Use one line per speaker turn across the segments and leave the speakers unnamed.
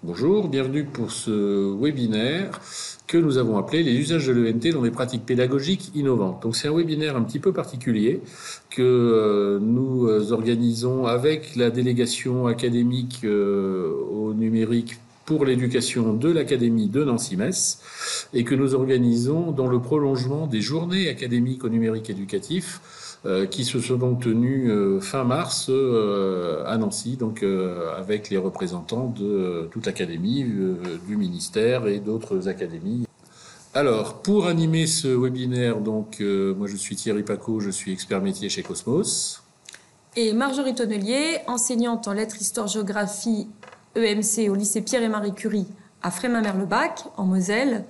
Bonjour, bienvenue pour ce webinaire que nous avons appelé les usages de l'ENT dans des pratiques pédagogiques innovantes. Donc c'est un webinaire un petit peu particulier que nous organisons avec la délégation académique au numérique pour l'éducation de l'Académie de Nancy-Metz et que nous organisons dans le prolongement des journées académiques au numérique éducatif qui se sont donc tenues fin mars à Nancy, donc avec les représentants de toute l'Académie, du ministère et d'autres académies. Alors, pour animer ce webinaire, donc, moi je suis Thierry Paco, je suis expert métier chez Cosmos.
Et Marjorie Tonnelier, enseignante en lettres, histoire, géographie, EMC au lycée Pierre et Marie Curie à Frémin-Merlebach, en Moselle,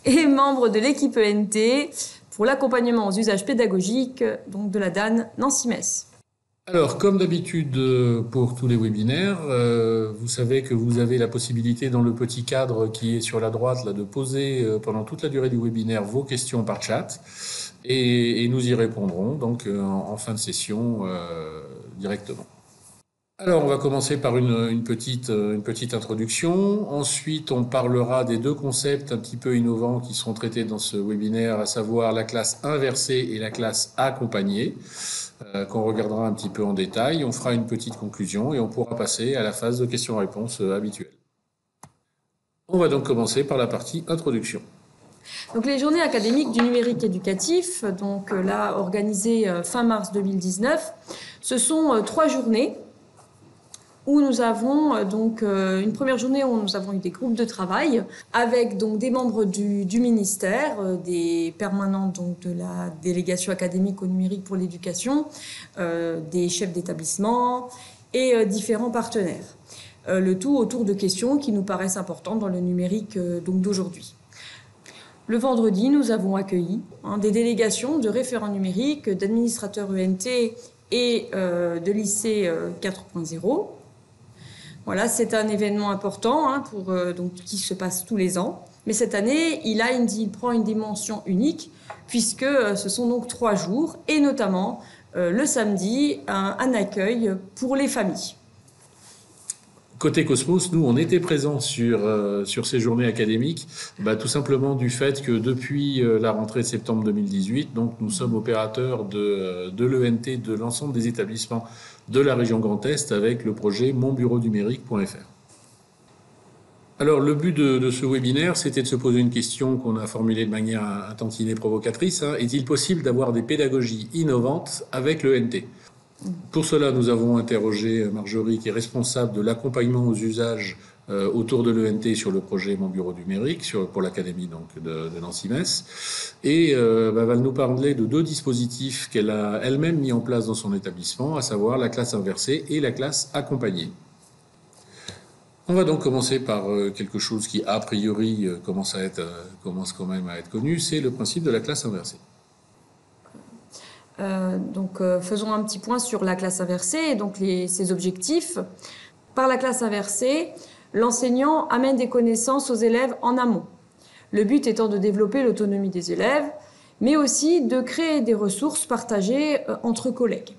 et membre de l'équipe ENT pour l'accompagnement aux usages pédagogiques donc de la DAN Nancy-Metz.
Alors, comme d'habitude pour tous les webinaires, vous savez que vous avez la possibilité dans le petit cadre qui est sur la droite là, de poser pendant toute la durée du webinaire vos questions par chat et nous y répondrons donc en fin de session directement. Alors, on va commencer par une petite introduction. Ensuite, on parlera des deux concepts un petit peu innovants qui seront traités dans ce webinaire, à savoir la classe inversée et la classe accompagnée, qu'on regardera un petit peu en détail. On fera une petite conclusion et on pourra passer à la phase de questions-réponses habituelle. On va donc commencer par la partie introduction.
Donc les journées académiques du numérique éducatif, donc là organisées fin mars 2019, ce sont 3 journées où nous avons donc une première journée où nous avons eu des groupes de travail avec donc des membres du ministère, des permanents donc de la délégation académique au numérique pour l'éducation, des chefs d'établissement et différents partenaires. Le tout autour de questions qui nous paraissent importantes dans le numérique donc d'aujourd'hui. Le vendredi, nous avons accueilli des délégations de référents numériques, d'administrateurs ENT et de lycée 4.0. Voilà, c'est un événement important donc, qui se passe tous les ans. Mais cette année, il prend une dimension unique puisque ce sont donc 3 jours et notamment le samedi, un accueil pour les familles.
Côté Cosmos, nous, on était présents sur ces journées académiques, tout simplement du fait que depuis la rentrée de septembre 2018, donc nous sommes opérateurs de l'ENT de l'ensemble des établissements de la région Grand Est avec le projet monbureaunumérique.fr. Alors, le but de ce webinaire, c'était de se poser une question qu'on a formulée de manière un tantinet provocatrice. Est-il possible d'avoir des pédagogies innovantes avec l'ENT ? Pour cela, nous avons interrogé Marjorie, qui est responsable de l'accompagnement aux usages autour de l'ENT sur le projet Mon Bureau Numérique pour l'Académie de Nancy-Metz. Et elle va nous parler de 2 dispositifs qu'elle a elle-même mis en place dans son établissement, à savoir la classe inversée et la classe accompagnée. On va donc commencer par quelque chose qui, a priori, commence quand même à être connu, c'est le principe de la classe inversée.
Faisons un petit point sur la classe inversée et donc ses objectifs. Par la classe inversée, l'enseignant amène des connaissances aux élèves en amont. Le but étant de développer l'autonomie des élèves, mais aussi de créer des ressources partagées entre collègues.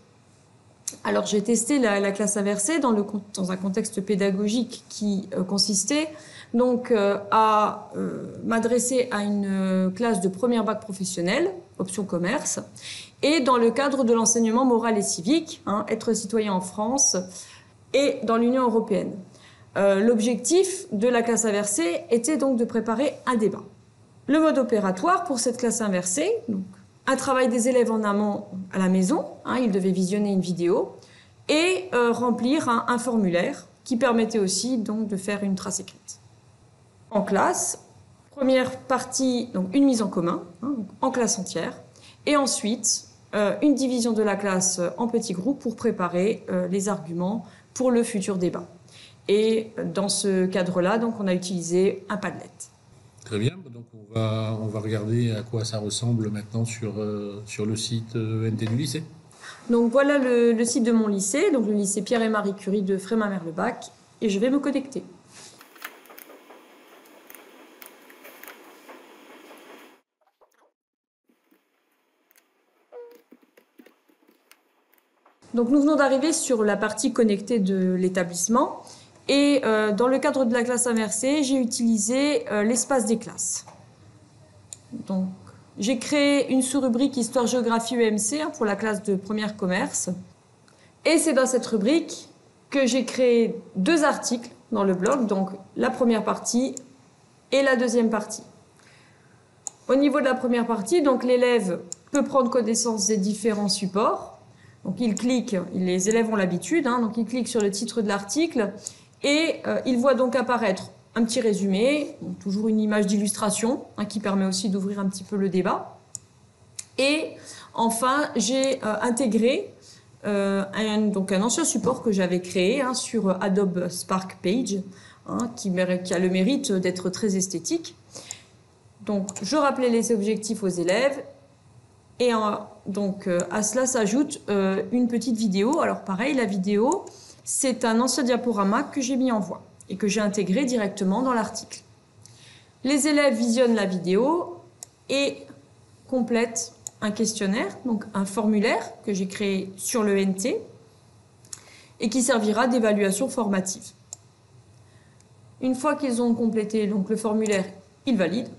Alors j'ai testé la classe inversée dans un contexte pédagogique qui consistait donc à m'adresser à une classe de première bac professionnel, option commerce, et dans le cadre de l'enseignement moral et civique, être citoyen en France et dans l'Union européenne. L'objectif de la classe inversée était donc de préparer un débat. Le mode opératoire pour cette classe inversée, donc, un travail des élèves en amont à la maison, ils devaient visionner une vidéo, et remplir un formulaire qui permettait aussi donc de faire une trace écrite. En classe, première partie, donc une mise en commun, en classe entière, et ensuite une division de la classe en petits groupes pour préparer les arguments pour le futur débat. Et dans ce cadre-là, donc, on a utilisé un Padlet.
Très bien, donc on va regarder à quoi ça ressemble maintenant sur le site ENT du lycée.
Donc voilà le site de mon lycée, donc le lycée Pierre et Marie Curie de Frémin-Merlebach, et je vais me connecter. Donc nous venons d'arriver sur la partie connectée de l'établissement Et dans le cadre de la classe inversée, j'ai utilisé l'espace des classes. Donc, j'ai créé une sous-rubrique Histoire-Géographie EMC pour la classe de première commerce. Et c'est dans cette rubrique que j'ai créé 2 articles dans le blog, donc la première partie et la deuxième partie. Au niveau de la première partie, donc l'élève peut prendre connaissance des différents supports. Donc il clique, les élèves ont l'habitude, donc il clique sur le titre de l'article et il voit donc apparaître un petit résumé, donc toujours une image d'illustration qui permet aussi d'ouvrir un petit peu le débat. Et enfin, j'ai intégré donc un ancien support que j'avais créé sur Adobe Spark Page, qui a le mérite d'être très esthétique. Donc, je rappelais les objectifs aux élèves et donc à cela s'ajoute une petite vidéo. Alors pareil, la vidéo, c'est un ancien diaporama que j'ai mis en voix et que j'ai intégré directement dans l'article. Les élèves visionnent la vidéo et complètent un questionnaire, donc un formulaire que j'ai créé sur le NT et qui servira d'évaluation formative. Une fois qu'ils ont complété donc, le formulaire, ils valident.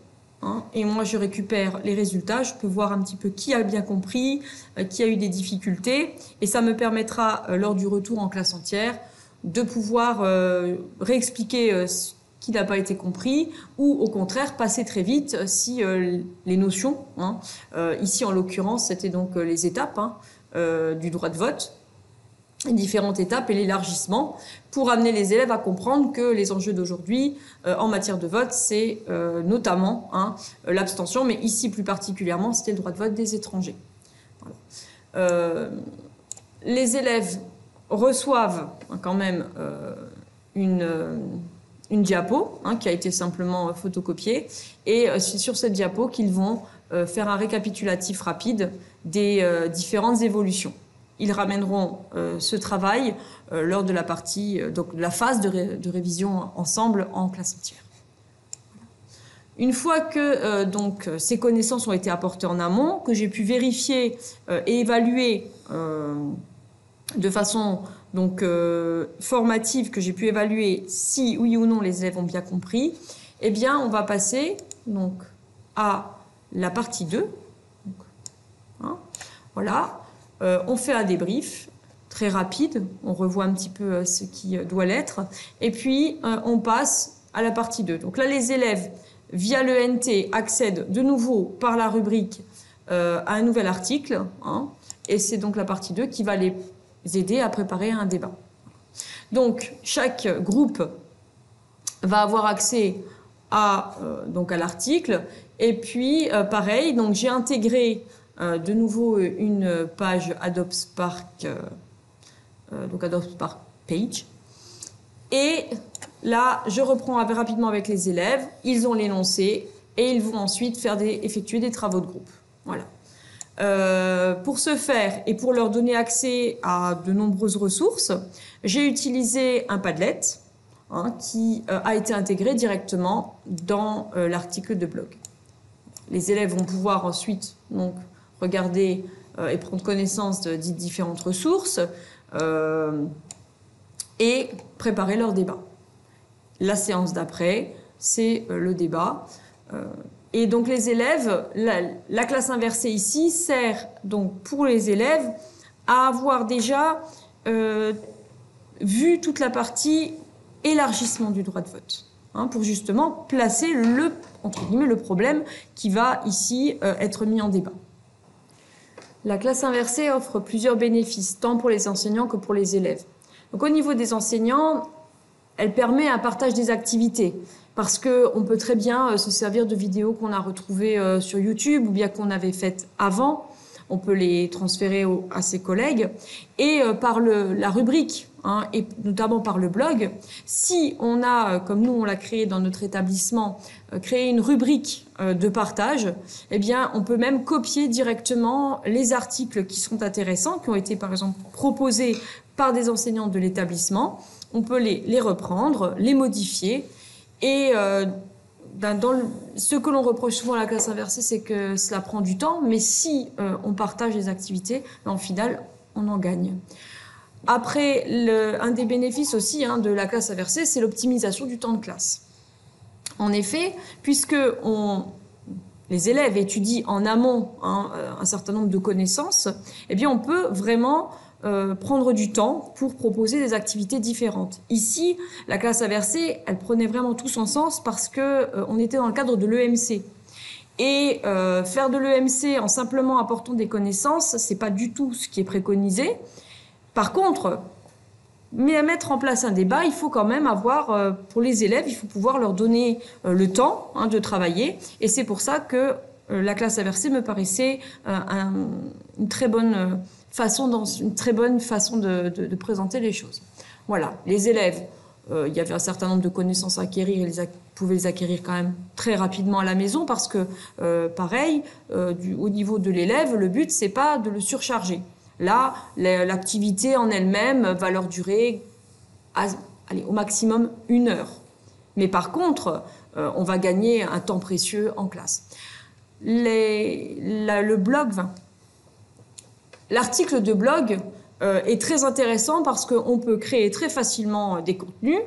Et moi, je récupère les résultats. Je peux voir un petit peu qui a bien compris, qui a eu des difficultés. Et ça me permettra, lors du retour en classe entière, de pouvoir réexpliquer ce qui n'a pas été compris ou, au contraire, passer très vite si les notions, ici en l'occurrence, c'était donc les étapes du droit de vote, les différentes étapes et l'élargissement pour amener les élèves à comprendre que les enjeux d'aujourd'hui en matière de vote, c'est notamment l'abstention, mais ici plus particulièrement, c'était le droit de vote des étrangers. Voilà. Les élèves reçoivent quand même une diapo qui a été simplement photocopiée et c'est sur cette diapo qu'ils vont faire un récapitulatif rapide des différentes évolutions. Ils ramèneront ce travail lors de la partie, donc de la phase de révision ensemble en classe entière. Une fois que donc, ces connaissances ont été apportées en amont, que j'ai pu vérifier et évaluer de façon donc, formative, que j'ai pu évaluer si oui ou non les élèves ont bien compris, eh bien on va passer donc, à la partie 2. Donc, voilà. On fait un débrief très rapide, on revoit un petit peu ce qui doit l'être, et puis on passe à la partie 2. Donc là, les élèves, via le NT, accèdent de nouveau par la rubrique à un nouvel article, et c'est donc la partie 2 qui va les aider à préparer un débat. Donc, chaque groupe va avoir accès à l'article, et puis pareil, donc j'ai intégré de nouveau une page Adobe Spark, donc Adobe Spark Page. Et là, je reprends rapidement avec les élèves. Ils ont l'énoncé et ils vont ensuite effectuer des travaux de groupe. Voilà. Pour ce faire et pour leur donner accès à de nombreuses ressources, j'ai utilisé un Padlet qui a été intégré directement dans l'article de blog. Les élèves vont pouvoir ensuite donc, regarder et prendre connaissance de différentes ressources et préparer leur débat. La séance d'après, c'est le débat. Et donc les élèves, la classe inversée ici sert donc pour les élèves à avoir déjà vu toute la partie élargissement du droit de vote, pour justement placer entre guillemets, le problème qui va ici être mis en débat. La classe inversée offre plusieurs bénéfices, tant pour les enseignants que pour les élèves. Donc, au niveau des enseignants, elle permet un partage des activités, parce qu'on peut très bien se servir de vidéos qu'on a retrouvées sur YouTube ou bien qu'on avait faites avant. On peut les transférer à ses collègues. Et par la rubrique, et notamment par le blog, si on a, comme nous on l'a créé dans notre établissement, créé une rubrique de partage, eh bien on peut même copier directement les articles qui sont intéressants, qui ont été par exemple proposés par des enseignants de l'établissement. On peut les reprendre, les modifier et ce que l'on reproche souvent à la classe inversée, c'est que cela prend du temps, mais si on partage les activités, en final, on en gagne. Après, un des bénéfices aussi de la classe inversée, c'est l'optimisation du temps de classe. En effet, puisque les élèves étudient en amont un certain nombre de connaissances, eh bien on peut vraiment prendre du temps pour proposer des activités différentes. Ici, la classe inversée, elle prenait vraiment tout son sens parce qu'on était dans le cadre de l'EMC. Et faire de l'EMC en simplement apportant des connaissances, c'est pas du tout ce qui est préconisé. Par contre, mettre en place un débat, il faut quand même avoir, pour les élèves, il faut pouvoir leur donner le temps de travailler. Et c'est pour ça que la classe inversée me paraissait une très bonne façon de présenter les choses. Voilà, les élèves, il y avait un certain nombre de connaissances à acquérir, ils pouvaient les acquérir quand même très rapidement à la maison parce que, pareil, au niveau de l'élève, le but, c'est pas de le surcharger. Là, l'activité en elle-même va leur durer au maximum 1 heure. Mais par contre, on va gagner un temps précieux en classe. Le blog, l'article de blog est très intéressant parce qu'on peut créer très facilement des contenus,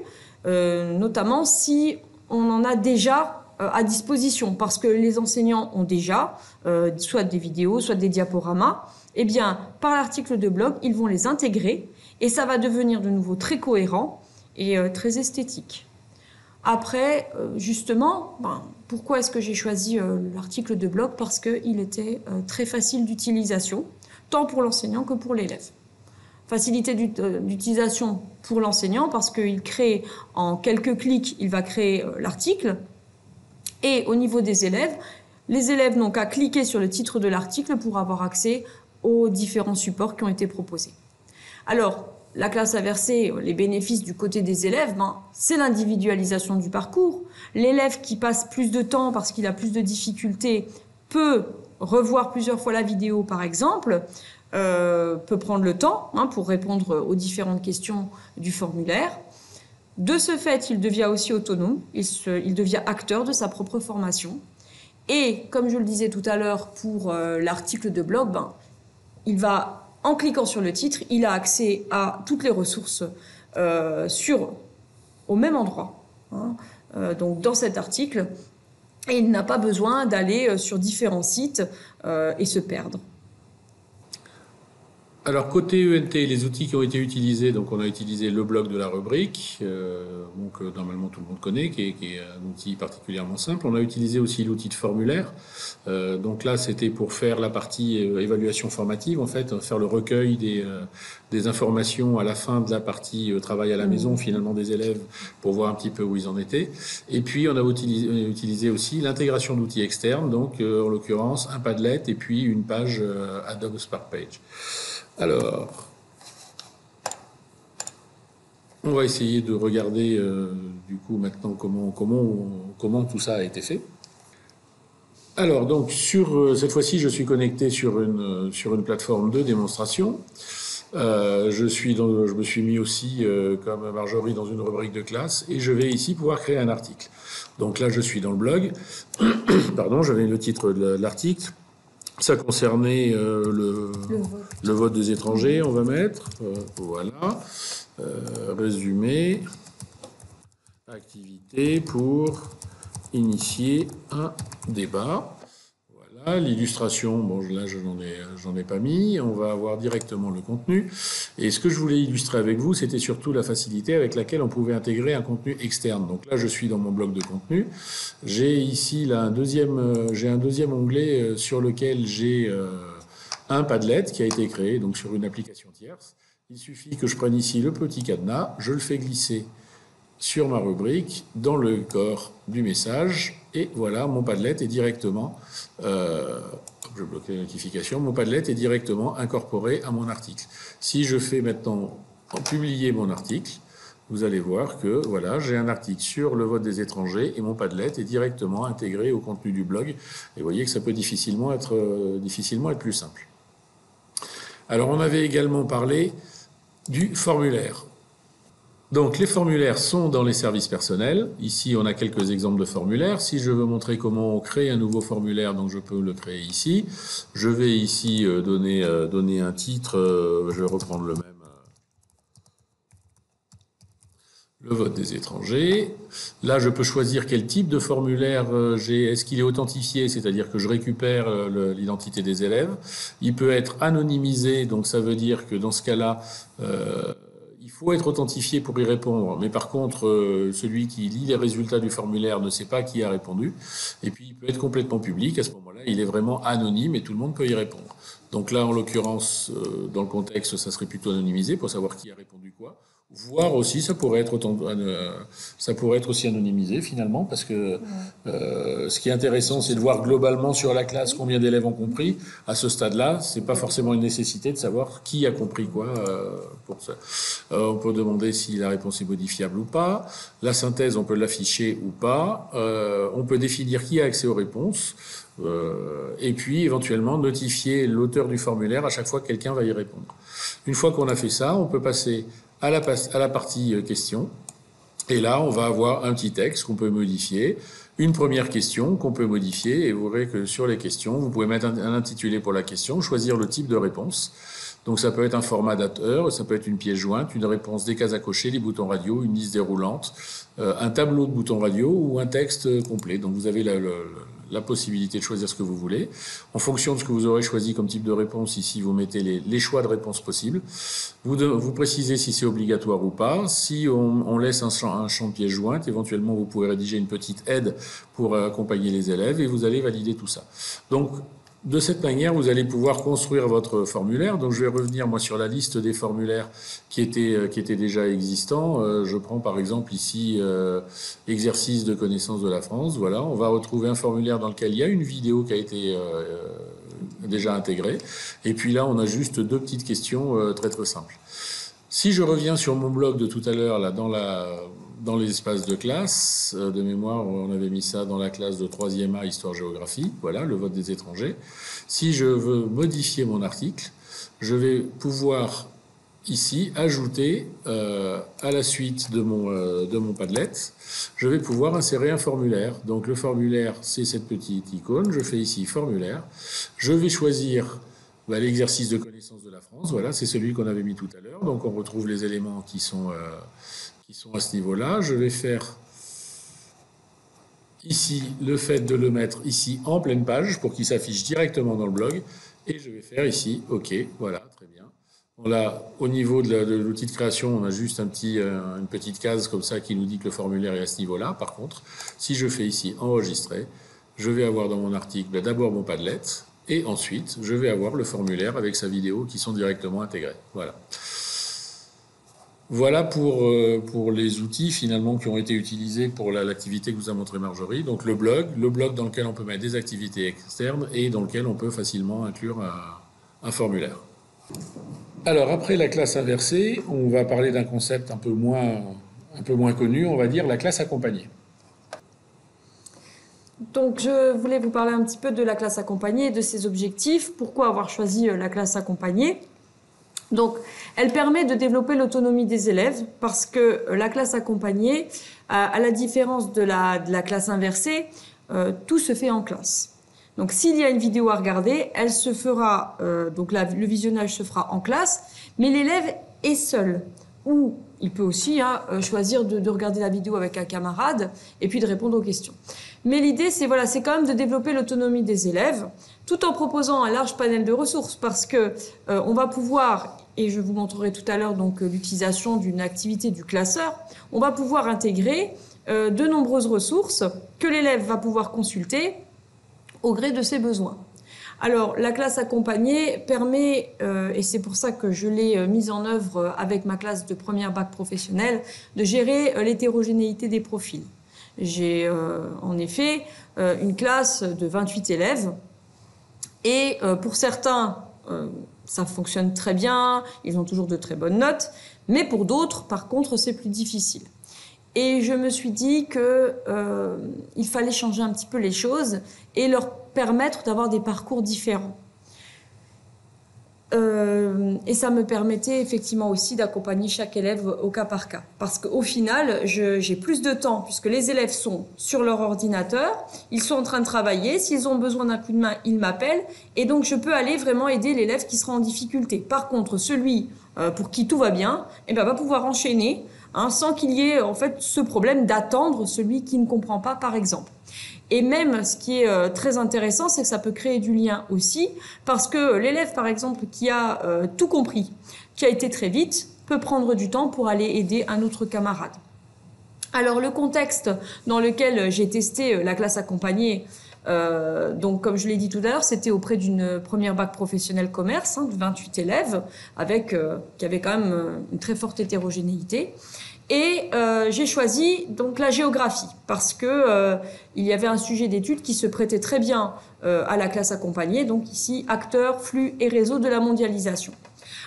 notamment si on en a déjà à disposition, parce que les enseignants ont déjà soit des vidéos, soit des diaporamas. Eh bien, par l'article de blog, ils vont les intégrer et ça va devenir de nouveau très cohérent et très esthétique. Après, justement, pourquoi est-ce que j'ai choisi l'article de blog? Parce qu'il était très facile d'utilisation, tant pour l'enseignant que pour l'élève. Facilité d'utilisation pour l'enseignant parce qu'il crée en quelques clics, il va créer l'article. Et au niveau des élèves, les élèves n'ont qu'à cliquer sur le titre de l'article pour avoir accès aux différents supports qui ont été proposés. Alors, la classe inversée, les bénéfices du côté des élèves, c'est l'individualisation du parcours. L'élève qui passe plus de temps parce qu'il a plus de difficultés peut revoir plusieurs fois la vidéo, par exemple, peut prendre le temps pour répondre aux différentes questions du formulaire. De ce fait, il devient aussi autonome, il devient acteur de sa propre formation. Et, comme je le disais tout à l'heure pour l'article de blog, il va, en cliquant sur le titre, il a accès à toutes les ressources au même endroit, donc dans cet article, et il n'a pas besoin d'aller sur différents sites et se perdre.
Alors, côté ENT, les outils qui ont été utilisés, donc on a utilisé le blog de la rubrique, que normalement tout le monde connaît, qui est un outil particulièrement simple. On a utilisé aussi l'outil de formulaire. Donc là, c'était pour faire la partie évaluation formative, en fait, faire le recueil des informations à la fin de la partie travail à la maison, finalement, des élèves, pour voir un petit peu où ils en étaient. Et puis, on a utilisé aussi l'intégration d'outils externes, donc en l'occurrence, un Padlet et puis une page Adobe Spark Page. Alors, on va essayer de regarder du coup maintenant comment tout ça a été fait. Alors donc cette fois-ci, je suis connecté sur une plateforme de démonstration. Je me suis mis aussi comme Marjorie dans une rubrique de classe et je vais ici pouvoir créer un article. Donc là, je suis dans le blog. Pardon, j'avais le titre de l'article. Ça concernait le vote des étrangers, on va mettre. Voilà. Résumé. Activité pour initier un débat. Voilà. L'illustration, bon là j'en ai pas mis. On va avoir directement le contenu. Et ce que je voulais illustrer avec vous, c'était surtout la facilité avec laquelle on pouvait intégrer un contenu externe. Donc là, je suis dans mon bloc de contenu. J'ai ici là un deuxième onglet sur lequel j'ai un Padlet qui a été créé donc sur une application tierce. Il suffit que je prenne ici le petit cadenas, je le fais glisser sur ma rubrique, dans le corps du message, et voilà, mon Padlet est directement, je bloque les notifications, mon Padlet est directement incorporé à mon article. Si je fais maintenant publier mon article, vous allez voir que voilà, j'ai un article sur le vote des étrangers et mon Padlet est directement intégré au contenu du blog. Et vous voyez que ça peut difficilement être plus simple. Alors, on avait également parlé du formulaire. Donc, les formulaires sont dans les services personnels. Ici, on a quelques exemples de formulaires. Si je veux montrer comment on crée un nouveau formulaire, donc je peux le créer ici. Je vais ici donner un titre. Je vais reprendre le même le vote des étrangers. Là, je peux choisir quel type de formulaire j'ai. Est-ce qu'il est authentifié, c'est-à-dire que je récupère l'identité des élèves. Il peut être anonymisé, donc ça veut dire que dans ce cas-là, il faut être authentifié pour y répondre. Mais par contre, celui qui lit les résultats du formulaire ne sait pas qui a répondu. Et puis, il peut être complètement public. À ce moment-là, il est vraiment anonyme et tout le monde peut y répondre. Donc là, en l'occurrence, dans le contexte, ça serait plutôt anonymisé pour savoir qui a répondu quoi. Voire aussi, ça pourrait être aussi anonymisé finalement, parce que ce qui est intéressant, c'est de voir globalement sur la classe combien d'élèves ont compris. À ce stade-là, c'est pas forcément une nécessité de savoir qui a compris quoi pour ça. On peut demander si la réponse est modifiable ou pas. La synthèse, on peut l'afficher ou pas. On peut définir qui a accès aux réponses. Et puis éventuellement notifier l'auteur du formulaire à chaque fois que quelqu'un va y répondre. Une fois qu'on a fait ça, on peut passer à la partie questions. Et là, on va avoir un petit texte qu'on peut modifier, une première question qu'on peut modifier, et vous verrez que sur les questions, vous pouvez mettre un intitulé pour la question, choisir le type de réponse. Donc ça peut être un format dateur, ça peut être une pièce jointe, une réponse, des cases à cocher, des boutons radio, une liste déroulante, un tableau de boutons radio ou un texte complet. Donc vous avez la possibilité de choisir ce que vous voulez. En fonction de ce que vous aurez choisi comme type de réponse, ici vous mettez les choix de réponse possibles. Vous précisez si c'est obligatoire ou pas. Si on laisse un champ de pièce jointe, éventuellement vous pouvez rédiger une petite aide pour accompagner les élèves et vous allez valider tout ça. Donc de cette manière, vous allez pouvoir construire votre formulaire. Donc, je vais revenir, moi, sur la liste des formulaires qui étaient déjà existants. Je prends, par exemple, ici, exercice de connaissance de la France. Voilà, on va retrouver un formulaire dans lequel il y a une vidéo qui a été déjà intégrée. Et puis là, on a juste deux petites questions très, très simples. Si je reviens sur mon blog de tout à l'heure, là, dans l'espace de classe, de mémoire, on avait mis ça dans la classe de 3e A, Histoire-Géographie, voilà, le vote des étrangers. Si je veux modifier mon article, je vais pouvoir ici ajouter à la suite de mon Padlet, je vais pouvoir insérer un formulaire. Donc le formulaire, c'est cette petite icône, je fais ici formulaire, je vais choisir l'exercice de connaissance de la France, voilà, c'est celui qu'on avait mis tout à l'heure, donc on retrouve les éléments qui sont à ce niveau-là. Je vais faire ici le fait de le mettre ici en pleine page pour qu'il s'affiche directement dans le blog. Et je vais faire ici OK, voilà, très bien. Au niveau de l'outil de création, on a juste une petite case comme ça qui nous dit que le formulaire est à ce niveau-là. Par contre, si je fais ici enregistrer, je vais avoir dans mon article d'abord mon Padlet et ensuite je vais avoir le formulaire avec sa vidéo qui sont directement intégrés. Voilà. Voilà pour les outils finalement qui ont été utilisés pour l'activité que vous a montré Marjorie. Donc le blog dans lequel on peut mettre des activités externes et dans lequel on peut facilement inclure un formulaire. Alors après la classe inversée, on va parler d'un concept un peu moins connu, on va dire la classe accompagnée.
Donc je voulais vous parler un petit peu de la classe accompagnée et de ses objectifs. Pourquoi avoir choisi la classe accompagnée ? Donc, elle permet de développer l'autonomie des élèves parce que la classe accompagnée, à la différence de la classe inversée, tout se fait en classe. Donc, s'il y a une vidéo à regarder, elle se fera, le visionnage se fera en classe, mais l'élève est seul. Ou il peut aussi choisir de regarder la vidéo avec un camarade et puis de répondre aux questions. Mais l'idée, c'est quand même de développer l'autonomie des élèves, tout en proposant un large panel de ressources, parce que on va pouvoir, et je vous montrerai tout à l'heure donc l'utilisation d'une activité du classeur, on va pouvoir intégrer de nombreuses ressources que l'élève va pouvoir consulter au gré de ses besoins. Alors, la classe accompagnée permet, et c'est pour ça que je l'ai mise en œuvre avec ma classe de première bac professionnelle, de gérer l'hétérogénéité des profils. J'ai en effet une classe de 28 élèves et pour certains, ça fonctionne très bien, ils ont toujours de très bonnes notes, mais pour d'autres, par contre, c'est plus difficile. Et je me suis dit qu'il fallait changer un petit peu les choses et leur permettre d'avoir des parcours différents. Et ça me permettait effectivement aussi d'accompagner chaque élève au cas par cas. Parce qu'au final, j'ai plus de temps puisque les élèves sont sur leur ordinateur, ils sont en train de travailler, s'ils ont besoin d'un coup de main, ils m'appellent et donc je peux aller vraiment aider l'élève qui sera en difficulté. Par contre, celui pour qui tout va bien, va pouvoir enchaîner sans qu'il y ait en fait ce problème d'attendre celui qui ne comprend pas, par exemple. Et même, ce qui est très intéressant, c'est que ça peut créer du lien aussi, parce que l'élève, par exemple, qui a tout compris, qui a été très vite, peut prendre du temps pour aller aider un autre camarade. Alors, le contexte dans lequel j'ai testé la classe accompagnée, donc comme je l'ai dit tout à l'heure, c'était auprès d'une première bac professionnelle commerce, de 28 élèves, qui avait quand même une très forte hétérogénéité. Et j'ai choisi donc la géographie parce que il y avait un sujet d'étude qui se prêtait très bien à la classe accompagnée, donc ici acteurs, flux et réseaux de la mondialisation.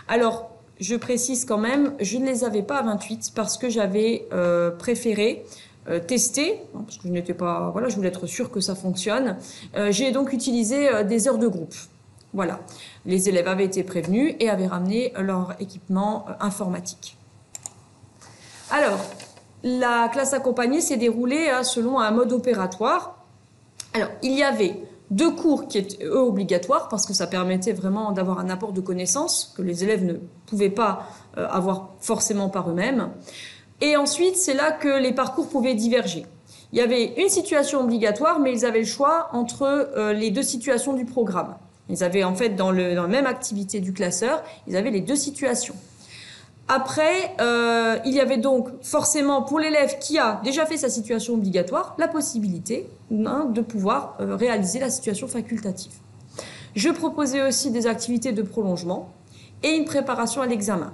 Alors je précise quand même, je ne les avais pas à 28 parce que j'avais préféré tester, parce que je n'étais pas, voilà, je voulais être sûre que ça fonctionne. J'ai donc utilisé des heures de groupe. Voilà, les élèves avaient été prévenus et avaient ramené leur équipement informatique. Alors, la classe accompagnée s'est déroulée selon un mode opératoire. Alors, il y avait 2 cours qui étaient, eux, obligatoires, parce que ça permettait vraiment d'avoir un apport de connaissances que les élèves ne pouvaient pas avoir forcément par eux-mêmes. Et ensuite, c'est là que les parcours pouvaient diverger. Il y avait une situation obligatoire, mais ils avaient le choix entre les 2 situations du programme. Ils avaient en fait, dans la même activité du classeur, ils avaient les 2 situations. Après, il y avait donc forcément pour l'élève qui a déjà fait sa situation obligatoire, la possibilité de pouvoir réaliser la situation facultative. Je proposais aussi des activités de prolongement et une préparation à l'examen.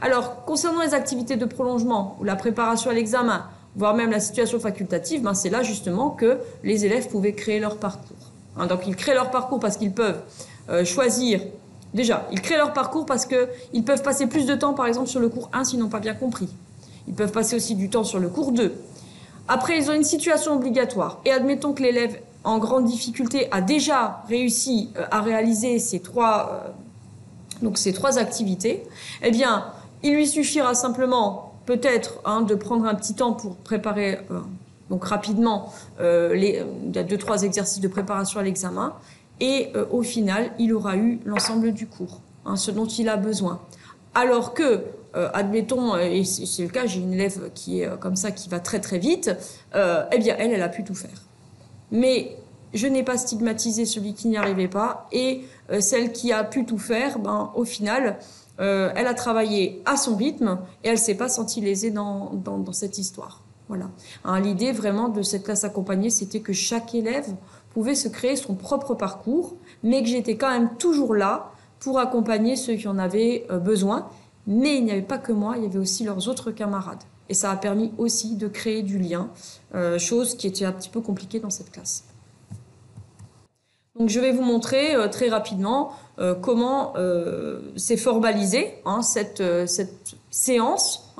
Alors, concernant les activités de prolongement ou la préparation à l'examen, voire même la situation facultative, c'est là justement que les élèves pouvaient créer leur parcours. Donc, ils créent leur parcours parce qu'ils peuvent choisir. Déjà, ils créent leur parcours parce qu'ils peuvent passer plus de temps, par exemple, sur le cours 1 s'ils n'ont pas bien compris. Ils peuvent passer aussi du temps sur le cours 2. Après, ils ont une situation obligatoire. Et admettons que l'élève en grande difficulté a déjà réussi à réaliser ces 3 activités. Eh bien, il lui suffira simplement, peut-être, de prendre un petit temps pour préparer donc rapidement les 2-3 exercices de préparation à l'examen. Et au final, il aura eu l'ensemble du cours, ce dont il a besoin. Alors que, admettons, et c'est le cas, j'ai une élève qui est comme ça, qui va très très vite, eh bien, elle a pu tout faire. Mais je n'ai pas stigmatisé celui qui n'y arrivait pas, et celle qui a pu tout faire, au final, elle a travaillé à son rythme, et elle ne s'est pas sentie lésée dans cette histoire. Voilà. L'idée vraiment de cette classe accompagnée, c'était que chaque élève pouvait se créer son propre parcours, mais que j'étais quand même toujours là pour accompagner ceux qui en avaient besoin. Mais il n'y avait pas que moi, il y avait aussi leurs autres camarades. Et ça a permis aussi de créer du lien, chose qui était un petit peu compliquée dans cette classe. Donc je vais vous montrer très rapidement comment s'est formalisée cette séance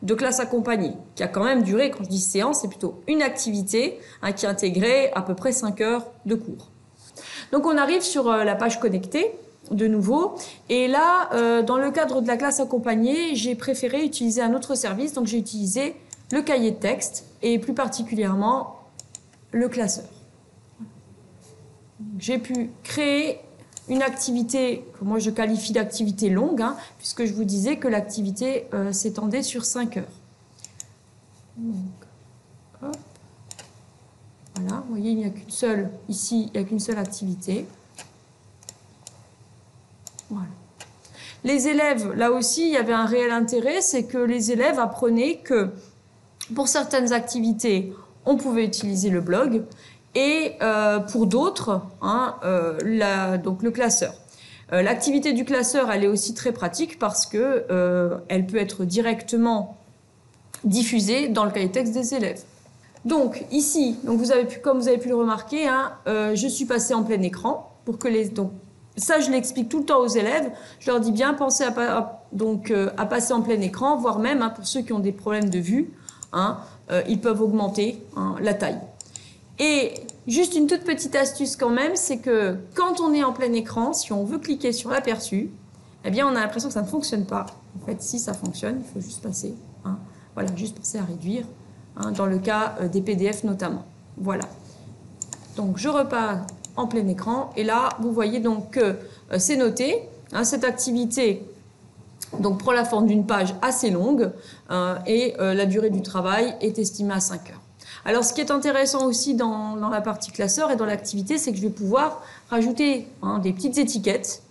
de classe accompagnée, qui a quand même duré, quand je dis séance, c'est plutôt une activité qui intégrait à peu près 5 heures de cours. Donc on arrive sur la page connectée, de nouveau, et là, dans le cadre de la classe accompagnée, j'ai préféré utiliser un autre service, donc j'ai utilisé le cahier de texte, et plus particulièrement le classeur. J'ai pu créer une activité que moi je qualifie d'activité longue, puisque je vous disais que l'activité s'étendait sur 5 heures. Donc, hop. Voilà, vous voyez, il n'y a qu'une seule, ici, il n'y a qu'une seule activité. Voilà. Les élèves, là aussi, il y avait un réel intérêt, c'est que les élèves apprenaient que pour certaines activités, on pouvait utiliser le blog, et pour d'autres, donc le classeur. L'activité du classeur, elle est aussi très pratique parce que elle peut être directement diffusée dans le cahier de texte des élèves. Donc ici, donc comme vous avez pu le remarquer, je suis passée en plein écran pour que donc ça je l'explique tout le temps aux élèves. Je leur dis bien pensez à passer en plein écran, voire même pour ceux qui ont des problèmes de vue, ils peuvent augmenter la taille. Et juste une toute petite astuce quand même, c'est que quand on est en plein écran, si on veut cliquer sur l'aperçu, eh bien on a l'impression que ça ne fonctionne pas. En fait, si ça fonctionne, il faut juste passer, voilà, juste passer à réduire, dans le cas des PDF notamment. Voilà. Donc je repars en plein écran et là vous voyez donc que c'est noté, cette activité Donc prend la forme d'une page assez longue et la durée du travail est estimée à 5 heures. Alors ce qui est intéressant aussi dans la partie classeur et dans l'activité, c'est que je vais pouvoir rajouter des petites étiquettes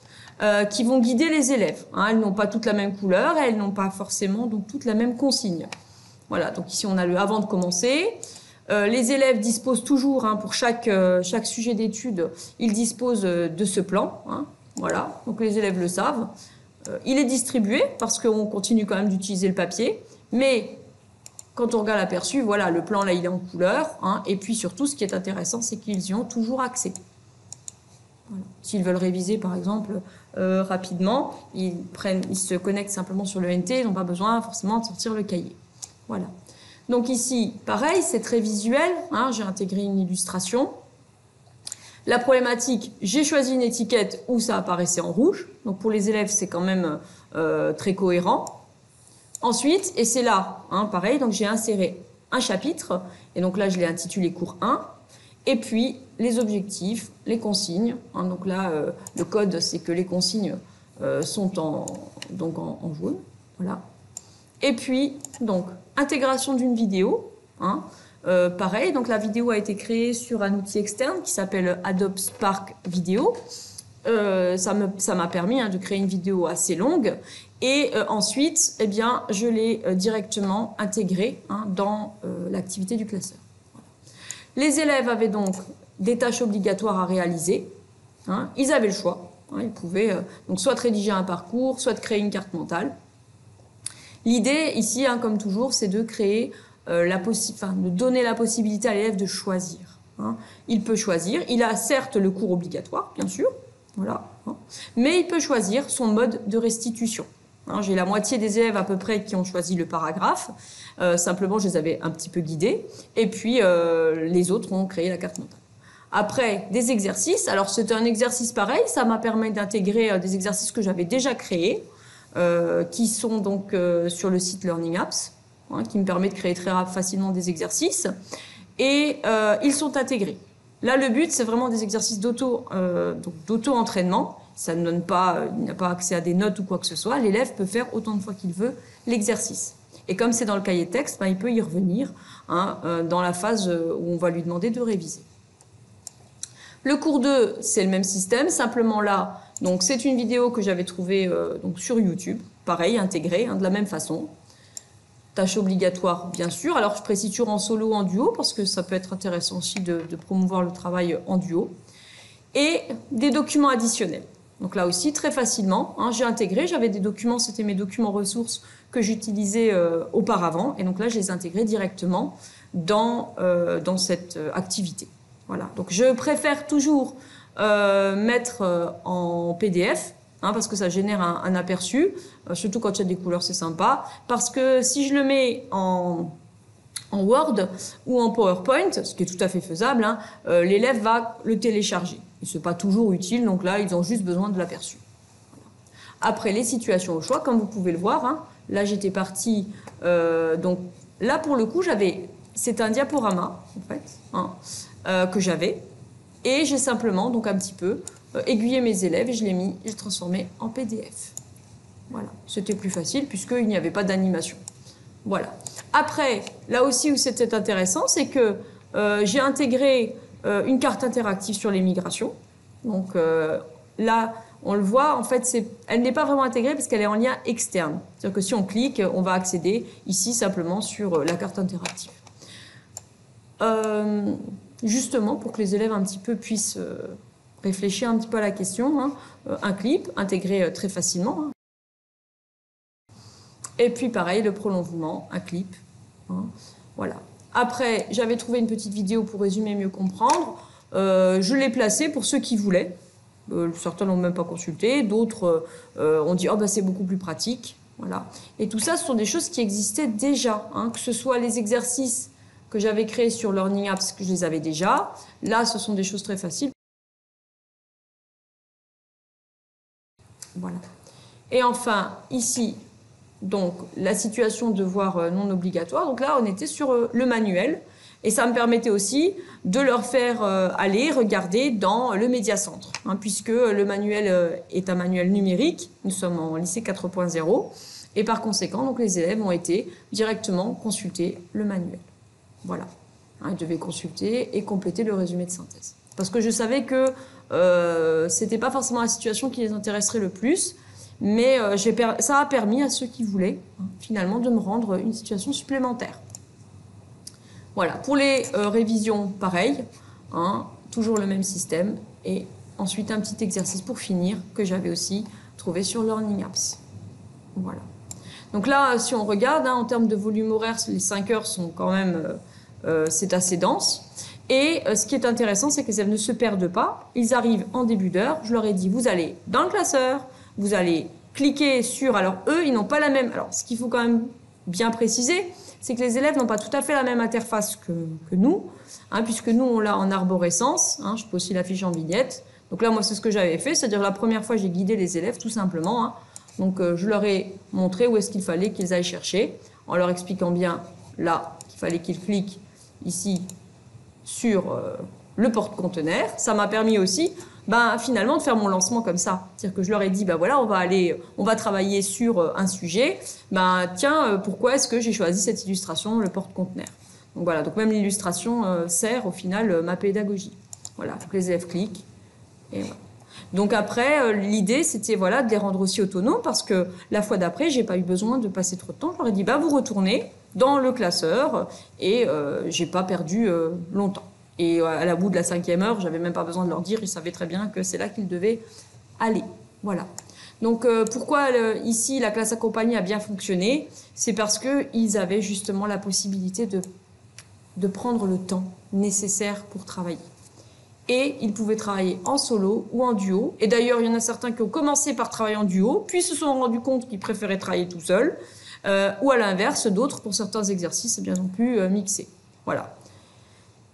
qui vont guider les élèves. Elles n'ont pas toutes la même couleur et elles n'ont pas forcément donc toute la même consigne. Voilà, donc ici on a le avant de commencer. Les élèves disposent toujours, pour chaque sujet d'étude, ils disposent de ce plan. Voilà, donc les élèves le savent. Il est distribué parce qu'on continue quand même d'utiliser le papier, mais quand on regarde l'aperçu, voilà, le plan là il est en couleur, et puis surtout ce qui est intéressant, c'est qu'ils y ont toujours accès. Voilà. S'ils veulent réviser par exemple rapidement, ils se connectent simplement sur le NT, ils n'ont pas besoin forcément de sortir le cahier. Voilà. Donc ici, pareil, c'est très visuel, j'ai intégré une illustration. La problématique, j'ai choisi une étiquette où ça apparaissait en rouge. Donc pour les élèves, c'est quand même très cohérent. Ensuite, et c'est là, pareil, donc j'ai inséré un chapitre. Et donc là, je l'ai intitulé cours 1. Et puis, les objectifs, les consignes. Donc là, le code, c'est que les consignes sont en jaune. Voilà. Et puis, donc, intégration d'une vidéo. Pareil, donc la vidéo a été créée sur un outil externe qui s'appelle Adobe Spark Video. Ça m'a permis de créer une vidéo assez longue et ensuite, eh bien, je l'ai directement intégrée dans l'activité du classeur. Voilà. Les élèves avaient donc des tâches obligatoires à réaliser. Ils avaient le choix. Ils pouvaient donc soit rédiger un parcours, soit créer une carte mentale. L'idée ici, comme toujours, c'est de créer de donner la possibilité à l'élève de choisir. Il peut choisir. Il a certes le cours obligatoire, bien sûr, voilà, mais il peut choisir son mode de restitution. J'ai la moitié des élèves à peu près qui ont choisi le paragraphe. Simplement, je les avais un petit peu guidés. Et puis, les autres ont créé la carte mentale. Après, des exercices. Alors, c'est un exercice pareil. Ça m'a permis d'intégrer des exercices que j'avais déjà créés, qui sont donc sur le site Learning Apps, qui me permet de créer très facilement des exercices. Et ils sont intégrés. Là, le but, c'est vraiment des exercices d'auto-entraînement. Ça ne donne pas, il n'a pas accès à des notes ou quoi que ce soit. L'élève peut faire autant de fois qu'il veut l'exercice. Et comme c'est dans le cahier de texte, il peut y revenir dans la phase où on va lui demander de réviser. Le cours 2, c'est le même système. Simplement là, c'est une vidéo que j'avais trouvée sur YouTube. Pareil, intégrée, de la même façon. Tâche obligatoire, bien sûr. Alors, je précise toujours en solo ou en duo, parce que ça peut être intéressant aussi de promouvoir le travail en duo. Et des documents additionnels. Donc là aussi, très facilement, j'ai intégré. J'avais des documents, c'était mes documents ressources que j'utilisais auparavant. Et donc là, je les ai intégrés directement dans cette activité. Voilà. Donc, je préfère toujours mettre en PDF, parce que ça génère un aperçu, surtout quand il y a des couleurs, c'est sympa. Parce que si je le mets en Word ou en PowerPoint, ce qui est tout à fait faisable, l'élève va le télécharger. Et ce n'est pas toujours utile, donc là, ils ont juste besoin de l'aperçu. Voilà. Après, les situations au choix, comme vous pouvez le voir, là, j'étais partie... donc là, pour le coup, c'est un diaporama, en fait, que j'avais. Et j'ai simplement, donc un petit peu, aiguillé mes élèves et j'ai transformé en PDF. Voilà, c'était plus facile puisqu'il n'y avait pas d'animation. Voilà. Après, là aussi où c'était intéressant, c'est que j'ai intégré une carte interactive sur les migrations. Donc là, on le voit, en fait, elle n'est pas vraiment intégrée parce qu'elle est en lien externe. C'est-à-dire que si on clique, on va accéder ici simplement sur la carte interactive. Justement, pour que les élèves un petit peu puissent réfléchir un petit peu à la question, un clip intégré très facilement. Et puis pareil, le prolongement, un clip. Voilà. Après, j'avais trouvé une petite vidéo pour résumer, mieux comprendre. Je l'ai placée pour ceux qui voulaient. Certains n'ont même pas consulté. D'autres ont dit « Oh, c'est beaucoup plus pratique ». Voilà. Et tout ça, ce sont des choses qui existaient déjà. Que ce soit les exercices que j'avais créés sur Learning Apps, que je les avais déjà. Là, ce sont des choses très faciles. Voilà. Et enfin, ici, donc, la situation de devoir non obligatoire. Donc là, on était sur le manuel Et ça me permettait aussi de leur faire aller regarder dans le médiacentre, hein, puisque le manuel est un manuel numérique. Nous sommes en lycée 4.0 et par conséquent, donc les élèves ont été directement consulter le manuel. Voilà. Hein, ils devaient consulter et compléter le résumé de synthèse. Parce que je savais que c'était pas forcément la situation qui les intéresserait le plus, mais ça a permis à ceux qui voulaient, hein, finalement, de me rendre une situation supplémentaire. Voilà, pour les révisions, pareil, hein, toujours le même système, et ensuite un petit exercice pour finir que j'avais aussi trouvé sur Learning Apps. Voilà. Donc là, si on regarde, hein, en termes de volume horaire, les 5 heures sont quand même, c'est assez dense. Et ce qui est intéressant, c'est que les élèves ne se perdent pas. Ils arrivent en début d'heure. Je leur ai dit, vous allez dans le classeur, vous allez cliquer sur... Alors eux, ils n'ont pas la même... Alors ce qu'il faut quand même bien préciser, c'est que les élèves n'ont pas tout à fait la même interface que nous, hein, puisque nous, on l'a en arborescence. Hein, je peux aussi l'afficher en vignette. Donc là, moi, c'est ce que j'avais fait. C'est-à-dire la première fois, j'ai guidé les élèves, tout simplement. Hein. Donc je leur ai montré où est-ce qu'il fallait qu'ils aillent chercher, en leur expliquant bien, là, qu'il fallait qu'ils cliquent ici sur le porte-conteneur. Ça m'a permis aussi, finalement, de faire mon lancement comme ça. C'est-à-dire que je leur ai dit, voilà, on va travailler sur un sujet. Tiens, pourquoi est-ce que j'ai choisi cette illustration, le porte-conteneur? Donc voilà, donc même l'illustration sert au final ma pédagogie. Voilà, il faut que les élèves cliquent. Et voilà. Donc après, l'idée, c'était voilà, de les rendre aussi autonomes parce que la fois d'après, j'ai pas eu besoin de passer trop de temps. Je leur ai dit, vous retournez dans le classeur et j'ai pas perdu longtemps. Et à la bout de la 5e heure, j'avais même pas besoin de leur dire, ils savaient très bien que c'est là qu'ils devaient aller. Voilà. Donc pourquoi ici la classe accompagnée a bien fonctionné? C'est parce qu'ils avaient justement la possibilité de prendre le temps nécessaire pour travailler. Et ils pouvaient travailler en solo ou en duo. Et d'ailleurs, il y en a certains qui ont commencé par travailler en duo, puis se sont rendus compte qu'ils préféraient travailler tout seul. Ou à l'inverse, d'autres, pour certains exercices, bien non plus mixés. Voilà.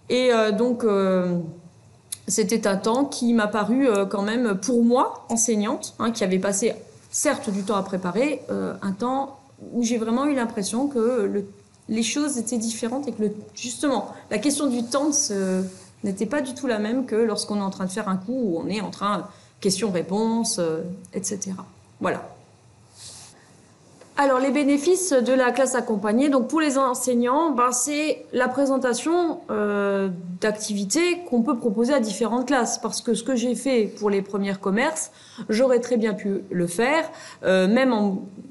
Et donc, c'était un temps qui m'a paru quand même, pour moi, enseignante, hein, qui avait passé, certes, du temps à préparer, un temps où j'ai vraiment eu l'impression que les choses étaient différentes et que, justement, la question du temps n'était pas du tout la même que lorsqu'on est en train de faire un cours où on est en train, questions-réponses, etc. Voilà. Alors, les bénéfices de la classe accompagnée, donc pour les enseignants, c'est la présentation d'activités qu'on peut proposer à différentes classes. Parce que ce que j'ai fait pour les premières commerces, j'aurais très bien pu le faire, même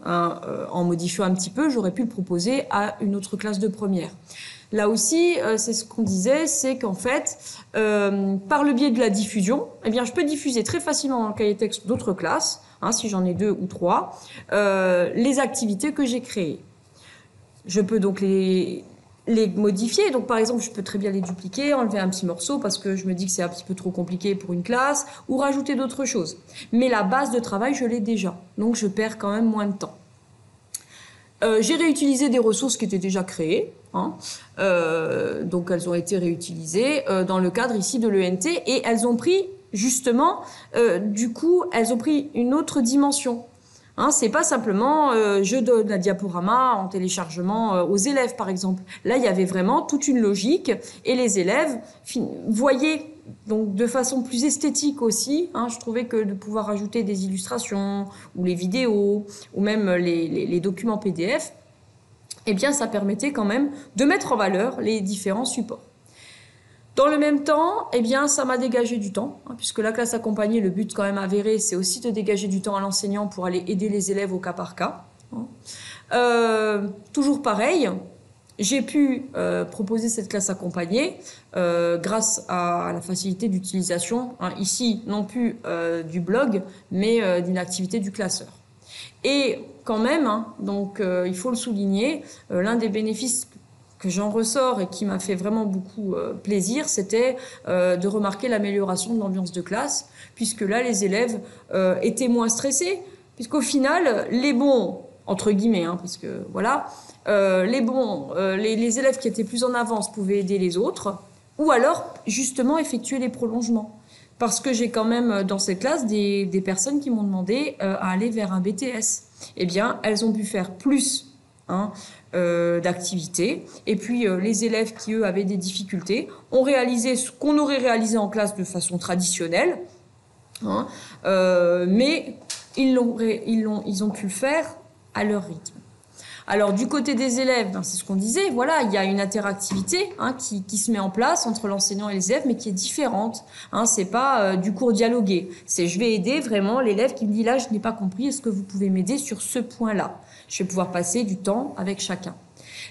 en modifiant un petit peu, j'aurais pu le proposer à une autre classe de première. Là aussi, c'est ce qu'on disait, c'est qu'en fait, par le biais de la diffusion, je peux diffuser très facilement dans le cahier texte d'autres classes, hein, si j'en ai 2 ou 3, les activités que j'ai créées. Je peux donc les modifier. Donc, par exemple, je peux très bien les dupliquer, enlever un petit morceau parce que je me dis que c'est un petit peu trop compliqué pour une classe, ou rajouter d'autres choses. Mais la base de travail, je l'ai déjà. Donc, je perds quand même moins de temps. J'ai réutilisé des ressources qui étaient déjà créées. Hein. Donc, elles ont été réutilisées dans le cadre ici de l'ENT et elles ont pris, justement, du coup, elles ont pris une autre dimension. Hein, c'est pas simplement je donne un diaporama en téléchargement aux élèves, par exemple. Là, il y avait vraiment toute une logique et les élèves voyaient donc de façon plus esthétique aussi. Hein, je trouvais que de pouvoir ajouter des illustrations ou les vidéos ou même les documents PDF, ça permettait quand même de mettre en valeur les différents supports. Dans le même temps, ça m'a dégagé du temps, hein, puisque la classe accompagnée, le but quand même avéré, c'est aussi de dégager du temps à l'enseignant pour aller aider les élèves au cas par cas. Hein. Toujours pareil, j'ai pu proposer cette classe accompagnée grâce à la facilité d'utilisation, hein, ici non plus du blog, mais d'une activité du classeur. Et quand même, hein, donc il faut le souligner, l'un des bénéfices que j'en ressors et qui m'a fait vraiment beaucoup plaisir, c'était de remarquer l'amélioration de l'ambiance de classe, puisque là, les élèves étaient moins stressés, puisqu'au final, les bons, entre guillemets, hein, parce que voilà, les bons, les élèves qui étaient plus en avance pouvaient aider les autres, ou alors, justement, effectuer les prolongements. Parce que j'ai quand même, dans cette classe, des personnes qui m'ont demandé à aller vers un BTS. Elles ont pu faire plus, hein, d'activité. Et puis les élèves qui, eux, avaient des difficultés, ont réalisé ce qu'on aurait réalisé en classe de façon traditionnelle, hein, mais ils ont pu le faire à leur rythme. Alors du côté des élèves, c'est ce qu'on disait, voilà, il y a une interactivité qui se met en place entre l'enseignant et les élèves, mais qui est différente. C'est pas du cours dialogué. C'est je vais aider vraiment l'élève qui me dit là je n'ai pas compris, est-ce que vous pouvez m'aider sur ce point-là? Je vais pouvoir passer du temps avec chacun.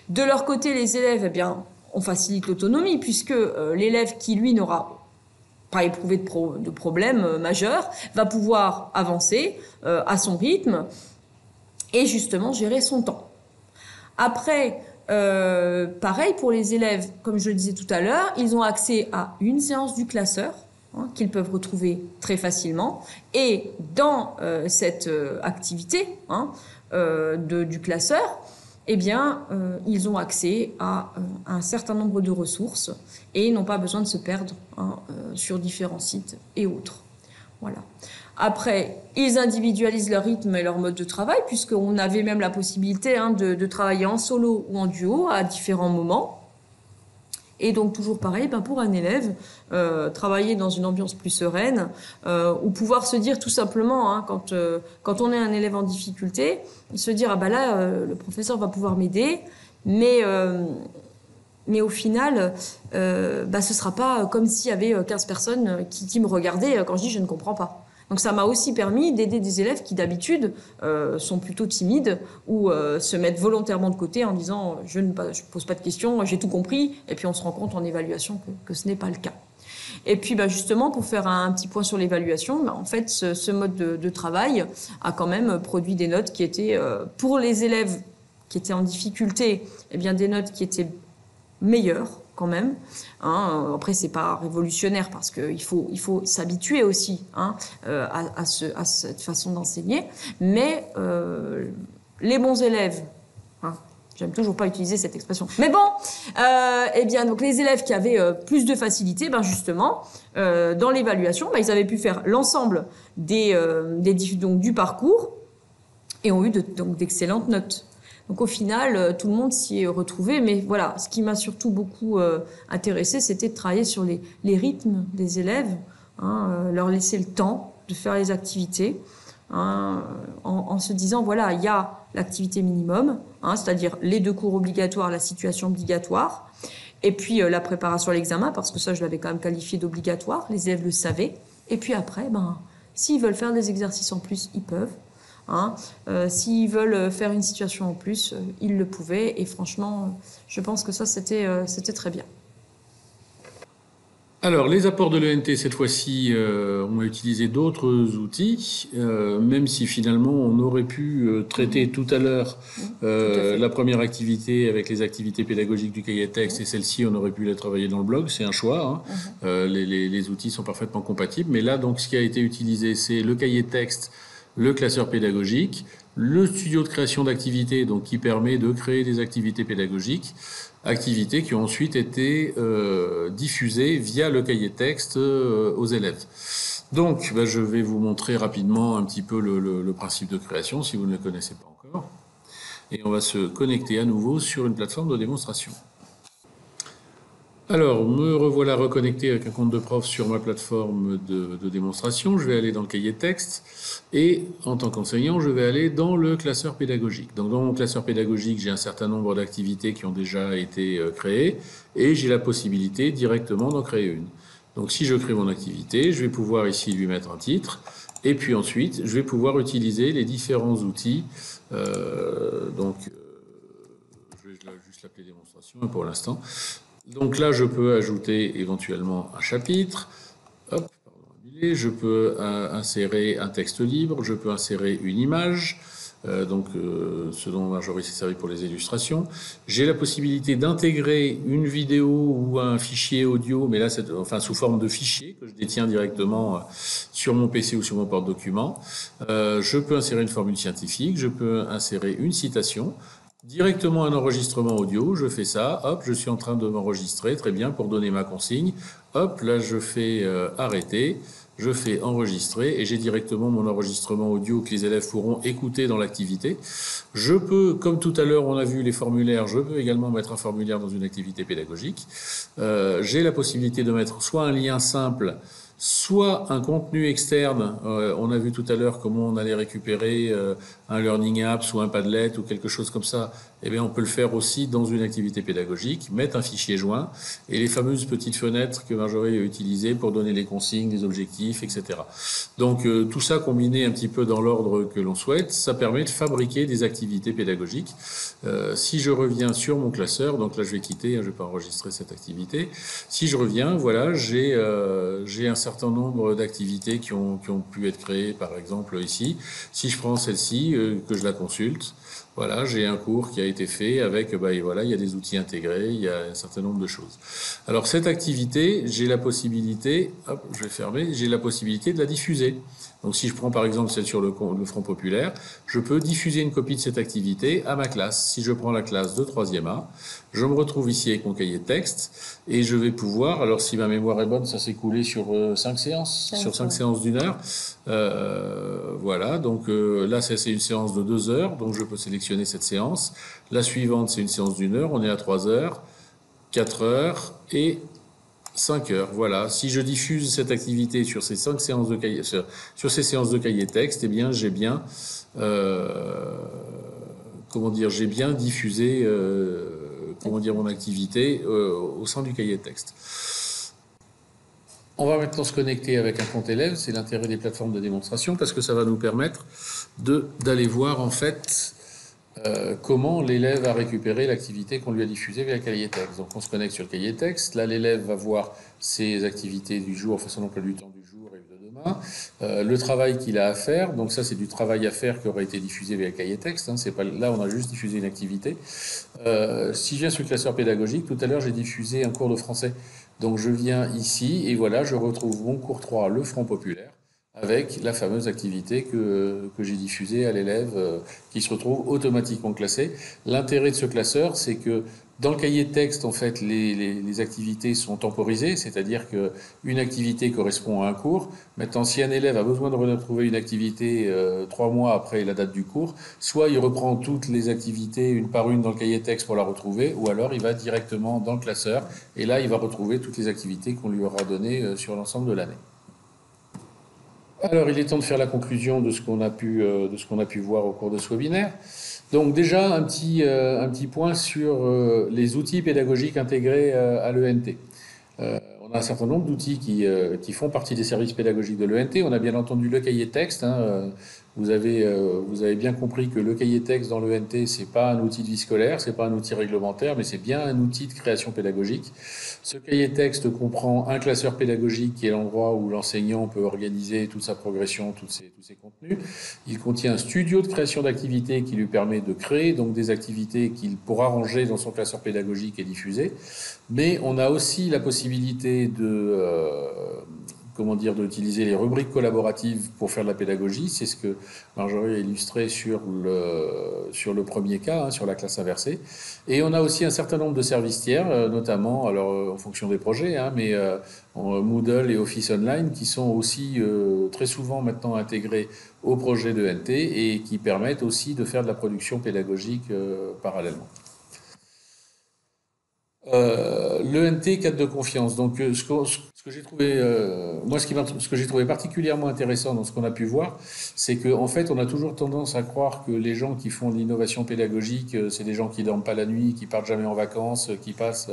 De leur côté, les élèves, eh bien, on facilite l'autonomie puisque l'élève qui lui n'aura pas éprouvé de problème majeur va pouvoir avancer à son rythme et justement gérer son temps. Après, pareil pour les élèves, comme je le disais tout à l'heure, ils ont accès à une séance du classeur qu'ils peuvent retrouver très facilement. Et dans cette activité du classeur, eh bien, ils ont accès à un certain nombre de ressources et n'ont pas besoin de se perdre sur différents sites et autres. Voilà. Après, ils individualisent leur rythme et leur mode de travail, puisqu'on avait même la possibilité de travailler en solo ou en duo à différents moments. Et donc, toujours pareil, pour un élève, travailler dans une ambiance plus sereine, ou pouvoir se dire tout simplement, quand on est un élève en difficulté, se dire, le professeur va pouvoir m'aider, mais au final, ce sera pas comme s'il y avait 15 personnes qui me regardaient quand je dis je ne comprends pas. Donc ça m'a aussi permis d'aider des élèves qui d'habitude sont plutôt timides ou se mettent volontairement de côté en disant je pose pas de questions, j'ai tout compris, et puis on se rend compte en évaluation que ce n'est pas le cas. Et puis justement, pour faire un petit point sur l'évaluation, en fait ce mode de travail a quand même produit des notes qui étaient, pour les élèves qui étaient en difficulté, des notes qui étaient meilleures quand même. Après, c'est pas révolutionnaire parce qu'il faut s'habituer aussi à cette façon d'enseigner. Mais les bons élèves, j'aime toujours pas utiliser cette expression, mais bon, donc les élèves qui avaient plus de facilité, justement, dans l'évaluation, ils avaient pu faire l'ensemble du parcours et ont eu d'excellentes notes. Donc au final, tout le monde s'y est retrouvé. Mais voilà, ce qui m'a surtout beaucoup intéressé, c'était de travailler sur les rythmes des élèves, leur laisser le temps de faire les activités, en se disant, voilà, il y a l'activité minimum, c'est-à-dire les 2 cours obligatoires, la situation obligatoire, et puis la préparation à l'examen, parce que ça, je l'avais quand même qualifié d'obligatoire, les élèves le savaient. Et puis après, s'ils veulent faire des exercices en plus, ils peuvent. S'ils veulent faire une situation en plus, ils le pouvaient. Et franchement, je pense que ça, c'était très bien.
Alors, les apports de l'ENT, cette fois-ci, on a utilisé d'autres outils, même si finalement on aurait pu traiter tout à l'heure la première activité avec les activités pédagogiques du cahier de texte, et celle-ci, on aurait pu la travailler dans le blog, c'est un choix. Les outils sont parfaitement compatibles, mais là, donc, ce qui a été utilisé, c'est le cahier de texte, le classeur pédagogique, le studio de création d'activités, donc qui permet de créer des activités pédagogiques, activités qui ont ensuite été diffusées via le cahier de texte aux élèves. Donc, je vais vous montrer rapidement un petit peu le principe de création, si vous ne le connaissez pas encore. Et on va se connecter à nouveau sur une plateforme de démonstration. Alors, me revoilà reconnecté avec un compte de prof sur ma plateforme de démonstration. Je vais aller dans le cahier de texte et, en tant qu'enseignant, je vais aller dans le classeur pédagogique. Donc, dans mon classeur pédagogique, j'ai un certain nombre d'activités qui ont déjà été créées et j'ai la possibilité directement d'en créer une. Donc, si je crée mon activité, je vais pouvoir ici lui mettre un titre et puis ensuite, je vais pouvoir utiliser les différents outils. Je vais juste l'appeler démonstration pour l'instant. Donc là, je peux ajouter éventuellement un chapitre. Je peux insérer un texte libre. Je peux insérer une image. Ce dont Marjorie s'est servi pour les illustrations. J'ai la possibilité d'intégrer une vidéo ou un fichier audio, mais là, sous forme de fichier que je détiens directement sur mon PC ou sur mon porte-document. Je peux insérer une formule scientifique. Je peux insérer une citation. Directement un enregistrement audio, je fais ça, hop, je suis en train de m'enregistrer, très bien, pour donner ma consigne. Hop, là je fais arrêter, je fais enregistrer et j'ai directement mon enregistrement audio que les élèves pourront écouter dans l'activité. Je peux, comme tout à l'heure on a vu les formulaires, je peux également mettre un formulaire dans une activité pédagogique. J'ai la possibilité de mettre soit un lien simple, soit un contenu externe. On a vu tout à l'heure comment on allait récupérer un Learning Apps ou un Padlet ou quelque chose comme ça. Eh bien, on peut le faire aussi dans une activité pédagogique, mettre un fichier joint et les fameuses petites fenêtres que Marjorie a utilisées pour donner les consignes, les objectifs, etc. Donc, tout ça combiné un petit peu dans l'ordre que l'on souhaite, ça permet de fabriquer des activités pédagogiques. Si je reviens sur mon classeur, donc là je vais quitter, je ne vais pas enregistrer cette activité. Si je reviens, voilà, j'ai un certain nombre d'activités qui ont pu être créées, par exemple ici. Si je prends celle-ci, que je la consulte, voilà, j'ai un cours qui a été fait avec, et voilà, il y a des outils intégrés, il y a un certain nombre de choses. Alors cette activité, j'ai la possibilité, hop, je vais fermer, j'ai la possibilité de la diffuser. Donc si je prends par exemple celle sur le Front Populaire, je peux diffuser une copie de cette activité à ma classe. Si je prends la classe de 3e A, je me retrouve ici avec mon cahier de texte et je vais pouvoir, alors si ma mémoire est bonne, ça s'est coulé sur 5 séances, sur 5 séances d'1 heure. Voilà, donc là c'est une séance de 2 heures, donc je peux sélectionner cette séance. La suivante c'est une séance d'1 heure, on est à 3 heures, 4 heures et 5 heures, voilà. Si je diffuse cette activité sur ces 5 séances de cahier, sur ces séances de cahier texte, eh bien, j'ai bien, j'ai bien diffusé, mon activité au sein du cahier de texte. On va maintenant se connecter avec un compte élève, c'est l'intérêt des plateformes de démonstration parce que ça va nous permettre d'aller voir en fait comment l'élève a récupéré l'activité qu'on lui a diffusée via le cahier texte. Donc on se connecte sur le cahier texte, là l'élève va voir ses activités du jour, enfin son emploi du temps du jour et de demain, le travail qu'il a à faire, donc ça c'est du travail à faire qui aurait été diffusé via le cahier texte, hein, c'est pas, là on a juste diffusé une activité. Si je viens sur le classeur pédagogique, tout à l'heure j'ai diffusé un cours de français, donc je viens ici et voilà je retrouve mon cours 3, le Front Populaire, avec la fameuse activité que j'ai diffusée à l'élève qui se retrouve automatiquement classée. L'intérêt de ce classeur, c'est que dans le cahier de texte, en fait, les activités sont temporisées, c'est-à-dire qu'une activité correspond à un cours. Maintenant, si un élève a besoin de retrouver une activité 3 mois après la date du cours, soit il reprend toutes les activités une par une dans le cahier de texte pour la retrouver, ou alors il va directement dans le classeur, et là, il va retrouver toutes les activités qu'on lui aura données sur l'ensemble de l'année. Alors, il est temps de faire la conclusion de ce qu'on a pu voir au cours de ce webinaire. Donc déjà, un petit point sur les outils pédagogiques intégrés à l'ENT. On a un certain nombre d'outils qui font partie des services pédagogiques de l'ENT. On a bien entendu le cahier texte. Vous avez bien compris que le cahier texte dans l'ENT, c'est pas un outil de vie scolaire, c'est pas un outil réglementaire, mais c'est bien un outil de création pédagogique. Ce cahier texte comprend un classeur pédagogique qui est l'endroit où l'enseignant peut organiser toute sa progression, tous ses contenus. Il contient un studio de création d'activités qui lui permet de créer donc des activités qu'il pourra ranger dans son classeur pédagogique et diffuser. Mais on a aussi la possibilité d'utiliser les rubriques collaboratives pour faire de la pédagogie. C'est ce que Marjorie a illustré sur le premier cas, sur la classe inversée. Et on a aussi un certain nombre de services tiers, notamment, alors en fonction des projets, mais Moodle et Office Online, qui sont aussi très souvent maintenant intégrés au projet de NT et qui permettent aussi de faire de la production pédagogique parallèlement. L'ENT cadre de confiance. Donc, ce que j'ai trouvé, ce que j'ai trouvé particulièrement intéressant dans ce qu'on a pu voir, c'est qu'en fait, on a toujours tendance à croire que les gens qui font de l'innovation pédagogique, c'est des gens qui dorment pas la nuit, qui partent jamais en vacances, qui passent.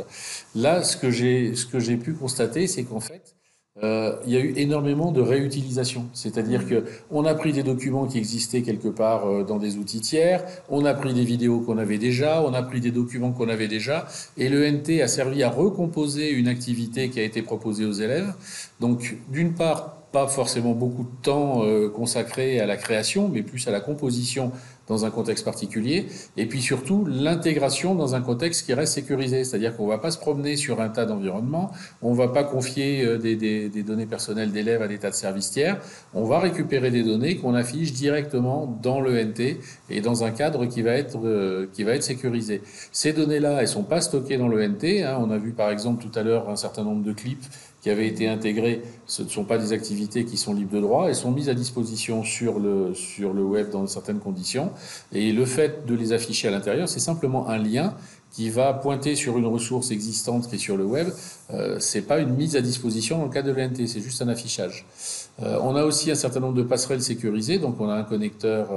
Là, ce que j'ai pu constater, c'est qu'en fait, il y a eu énormément de réutilisation. C'est-à-dire qu'on a pris des documents qui existaient quelque part dans des outils tiers, on a pris des vidéos qu'on avait déjà, on a pris des documents qu'on avait déjà, et le NT a servi à recomposer une activité qui a été proposée aux élèves. Donc, d'une part, pas forcément beaucoup de temps consacré à la création, mais plus à la composition dans un contexte particulier, et puis surtout l'intégration dans un contexte qui reste sécurisé, c'est-à-dire qu'on ne va pas se promener sur un tas d'environnements, on ne va pas confier des données personnelles d'élèves à des tas de services tiers, on va récupérer des données qu'on affiche directement dans l'ENT et dans un cadre qui va être sécurisé. Ces données-là, elles ne sont pas stockées dans l'ENT, hein. On a vu par exemple tout à l'heure un certain nombre de clips qui avaient été intégrés. Ce ne sont pas des activités qui sont libres de droit, elles sont mises à disposition sur le web dans certaines conditions. Et le fait de les afficher à l'intérieur, c'est simplement un lien qui va pointer sur une ressource existante qui est sur le web. C'est pas une mise à disposition dans le cadre de l'ENT, c'est juste un affichage. On a aussi un certain nombre de passerelles sécurisées, donc on a un connecteur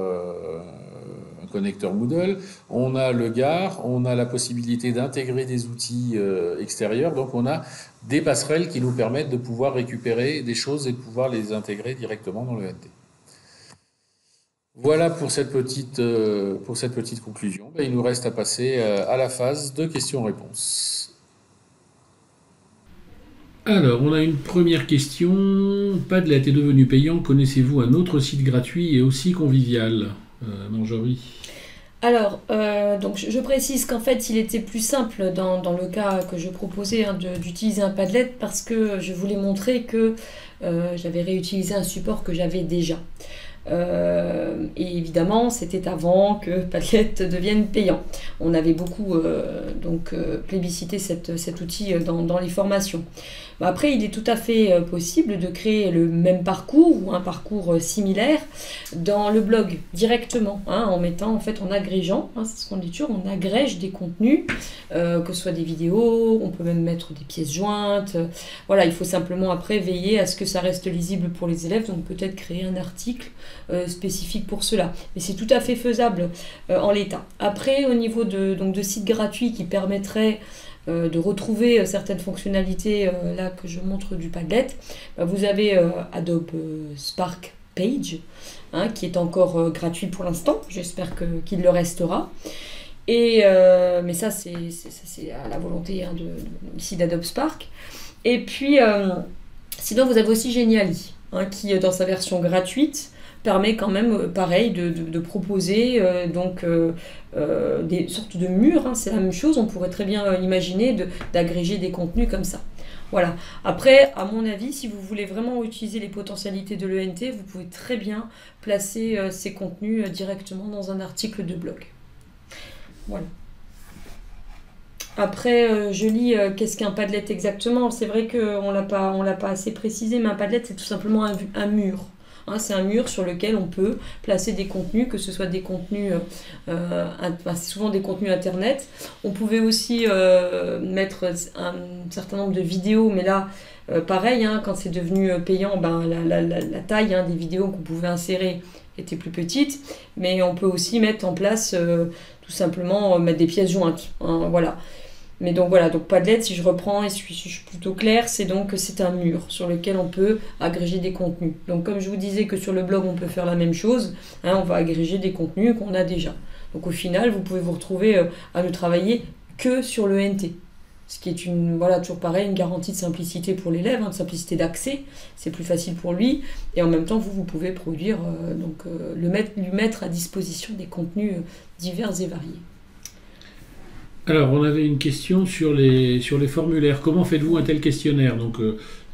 Moodle, on a le GAR, on a la possibilité d'intégrer des outils extérieurs, donc on a des passerelles qui nous permettent de pouvoir récupérer des choses et de pouvoir les intégrer directement dans l'ENT. Voilà pour cette petite conclusion. Il nous reste à passer à la phase de questions-réponses.
Alors, on a une première question. Padlet est devenu payant. Connaissez-vous un autre site gratuit et aussi convivial, Marjorie?
Alors, donc je précise qu'en fait, il était plus simple dans le cas que je proposais d'utiliser un Padlet parce que je voulais montrer que j'avais réutilisé un support que j'avais déjà. Et évidemment, c'était avant que Padlet devienne payant. On avait beaucoup plébiscité cet outil dans les formations. Après, il est tout à fait possible de créer le même parcours ou un parcours similaire dans le blog directement, en mettant, en agrégeant, c'est ce qu'on dit toujours, on agrège des contenus, que ce soit des vidéos, on peut même mettre des pièces jointes. Voilà, il faut simplement après veiller à ce que ça reste lisible pour les élèves, donc peut-être créer un article spécifique pour cela. Mais c'est tout à fait faisable en l'état. Après, au niveau de sites gratuits qui permettraient de retrouver certaines fonctionnalités là que je montre du Padlet, vous avez Adobe Spark Page, qui est encore gratuit pour l'instant, j'espère qu'il le restera. Mais ça c'est à la volonté ici d'Adobe Spark. Et puis sinon vous avez aussi Genially, qui dans sa version gratuite permet quand même, pareil, de proposer des sortes de murs, c'est la même chose, on pourrait très bien imaginer d'agréger des contenus comme ça. Voilà. Après, à mon avis, si vous voulez vraiment utiliser les potentialités de l'ENT, vous pouvez très bien placer ces contenus directement dans un article de blog. Voilà. Après, je lis qu'est-ce qu'un Padlet exactement. C'est vrai qu'on l'a pas assez précisé, mais un Padlet, c'est tout simplement un mur. C'est un mur sur lequel on peut placer des contenus, que ce soit des contenus, souvent des contenus internet. On pouvait aussi mettre un certain nombre de vidéos, mais là, pareil, quand c'est devenu payant, la taille des vidéos qu'on pouvait insérer était plus petite, mais on peut aussi mettre en place, tout simplement, mettre des pièces jointes. Voilà. Mais donc voilà, donc Padlet, si je reprends et si je suis plutôt claire, c'est un mur sur lequel on peut agréger des contenus. Donc comme je vous disais que sur le blog on peut faire la même chose, on va agréger des contenus qu'on a déjà. Donc au final, vous pouvez vous retrouver à ne travailler que sur le NT. Ce qui est toujours pareil, une garantie de simplicité pour l'élève, de simplicité d'accès, c'est plus facile pour lui. Et en même temps, vous pouvez produire, lui mettre à disposition des contenus divers et variés.
Alors, on avait une question sur les formulaires. Comment faites-vous un tel questionnaire? Donc,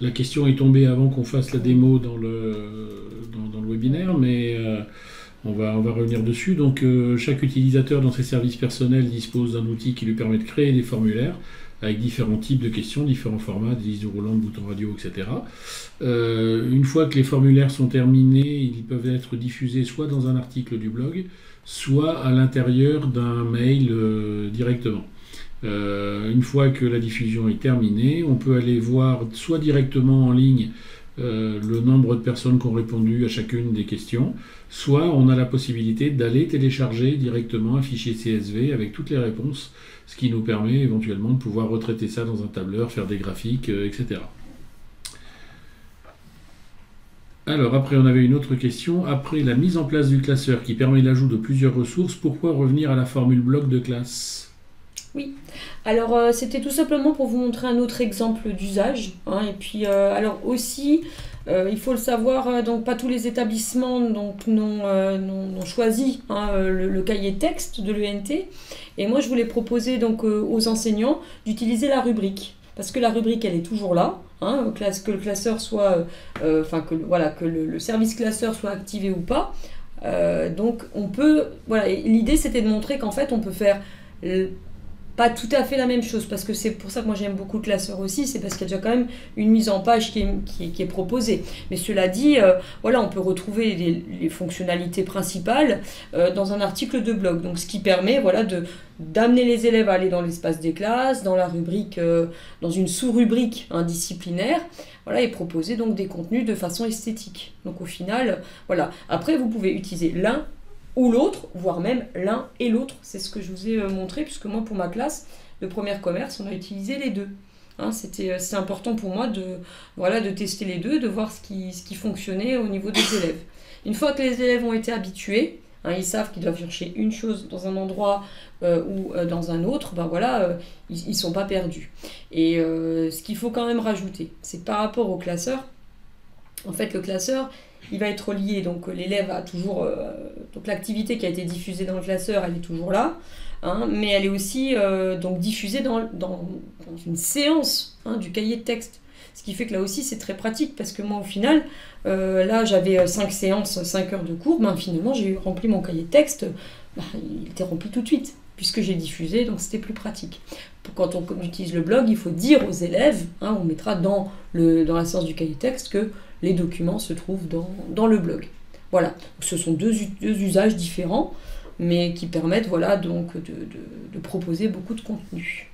la question est tombée avant qu'on fasse la démo dans le webinaire, mais on va revenir dessus. Donc, chaque utilisateur dans ses services personnels dispose d'un outil qui lui permet de créer des formulaires avec différents types de questions, différents formats, des listes roulantes, boutons radio, etc. Une fois que les formulaires sont terminés, ils peuvent être diffusés soit dans un article du blog, soit à l'intérieur d'un mail directement. Une fois que la diffusion est terminée, on peut aller voir soit directement en ligne le nombre de personnes qui ont répondu à chacune des questions, soit on a la possibilité d'aller télécharger directement un fichier CSV avec toutes les réponses, ce qui nous permet éventuellement de pouvoir retraiter ça dans un tableur, faire des graphiques, etc. Alors après on avait une autre question. Après la mise en place du classeur qui permet l'ajout de plusieurs ressources, pourquoi revenir à la formule bloc de classe?
Oui, alors c'était tout simplement pour vous montrer un autre exemple d'usage. Et puis alors aussi, Il faut le savoir, donc pas tous les établissements n'ont choisi le cahier texte de l'ENT. Et moi, je voulais proposer donc aux enseignants d'utiliser la rubrique. Parce que la rubrique, elle est toujours là, que le classeur soit, que le service classeur soit activé ou pas. Donc on peut, voilà, l'idée c'était de montrer qu'en fait on peut faire pas tout à fait la même chose, parce que c'est pour ça que moi j'aime beaucoup le classeur aussi, c'est parce qu'il y a déjà quand même une mise en page qui est proposée. Mais cela dit, voilà, on peut retrouver les fonctionnalités principales dans un article de blog, donc ce qui permet, voilà, d'amener les élèves à aller dans l'espace des classes, dans la rubrique, dans une sous-rubrique disciplinaire, voilà, et proposer donc des contenus de façon esthétique. Donc au final, voilà. Après, vous pouvez utiliser l'un ou l'autre, voire même l'un et l'autre. C'est ce que je vous ai montré, puisque moi, pour ma classe de première commerce, on a utilisé les deux. C'est important pour moi de tester les deux, de voir ce qui fonctionnait au niveau des élèves. Une fois que les élèves ont été habitués, ils savent qu'ils doivent chercher une chose dans un endroit ou dans un autre, ils ne sont pas perdus. Et ce qu'il faut quand même rajouter, c'est que par rapport au classeur, en fait, le classeur, il va être lié, donc l'élève a toujours... donc l'activité qui a été diffusée dans le classeur, elle est toujours là, mais elle est aussi donc diffusée dans une séance du cahier de texte. Ce qui fait que là aussi, c'est très pratique, parce que moi, au final, là, j'avais 5 séances, 5 heures de cours, finalement, j'ai rempli mon cahier de texte, il était rempli tout de suite, puisque j'ai diffusé, donc c'était plus pratique. Quand on utilise le blog, il faut dire aux élèves, on mettra dans la séance du cahier de texte que les documents se trouvent dans le blog. Voilà, ce sont deux usages différents, mais qui permettent, voilà, donc de proposer beaucoup de contenu.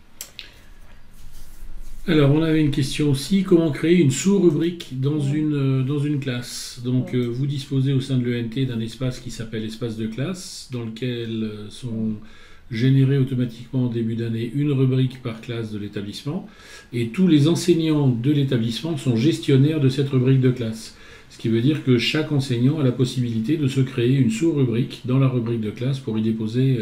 Alors, on avait une question aussi, comment créer une sous-rubrique dans une classe? Donc, vous disposez au sein de l'ENT d'un espace qui s'appelle espace de classe, dans lequel sont générées automatiquement au début d'année une rubrique par classe de l'établissement, et tous les enseignants de l'établissement sont gestionnaires de cette rubrique de classe. Ce qui veut dire que chaque enseignant a la possibilité de se créer une sous-rubrique dans la rubrique de classe pour y déposer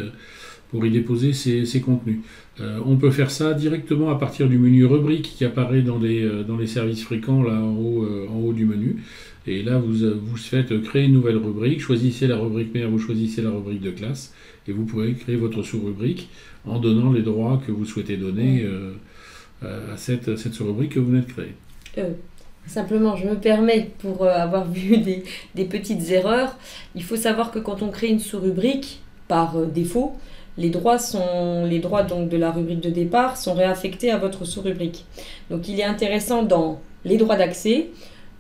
ses contenus. On peut faire ça directement à partir du menu rubrique qui apparaît dans les services fréquents là en haut du menu. Et là, vous faites créer une nouvelle rubrique, choisissez la rubrique mère, vous choisissez la rubrique de classe, et vous pouvez créer votre sous-rubrique en donnant les droits que vous souhaitez donner à cette sous-rubrique que vous venez de créer.
Simplement, je me permets, pour avoir vu des petites erreurs, il faut savoir que quand on crée une sous-rubrique, par défaut, les droits donc de la rubrique de départ sont réaffectés à votre sous-rubrique. Donc il est intéressant dans les droits d'accès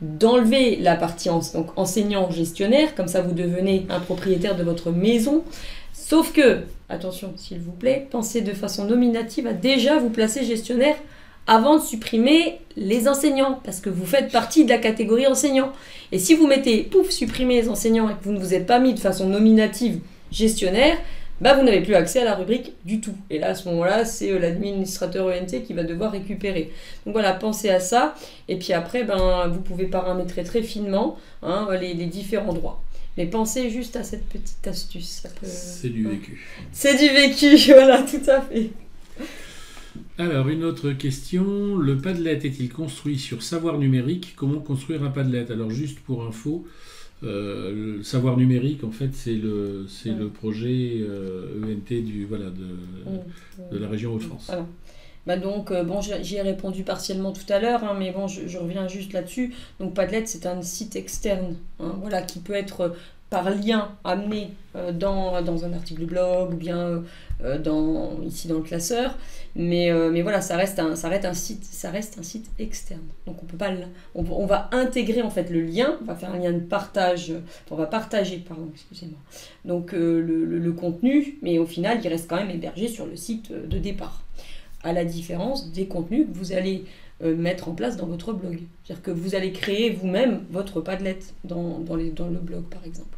d'enlever la partie donc enseignant gestionnaire, comme ça vous devenez un propriétaire de votre maison. Sauf que, attention s'il vous plaît, pensez de façon nominative à déjà vous placer gestionnaire avant de supprimer les enseignants, parce que vous faites partie de la catégorie enseignant. Et si vous mettez, pouf, supprimer les enseignants et que vous ne vous êtes pas mis de façon nominative gestionnaire, vous n'avez plus accès à la rubrique du tout. Et là, à ce moment-là, c'est l'administrateur ENT qui va devoir récupérer. Donc voilà, pensez à ça. Et puis après, vous pouvez paramétrer très finement les différents droits. Mais pensez juste à cette petite astuce.
C'est du vécu.
C'est du vécu, voilà, tout à fait.
Alors, une autre question. Le Padlet est-il construit sur savoir numérique? Comment construire un Padlet? Alors, juste pour info, le savoir numérique, en fait, c'est le projet ENT de la région Hauts-de-France.
Voilà. Donc, j'y ai répondu partiellement tout à l'heure, mais je reviens juste là-dessus. Donc, Padlet, c'est un site externe, qui peut être par lien amené dans un article de blog ou bien ici dans le classeur, mais voilà, ça reste un site externe. Donc on va intégrer en fait le lien, on va faire un lien de partage, on va partager, excusez-moi. Donc le contenu, mais au final il reste quand même hébergé sur le site de départ, à la différence des contenus que vous allez mettre en place dans votre blog. C'est-à-dire que vous allez créer vous-même votre Padlet dans le blog, par exemple.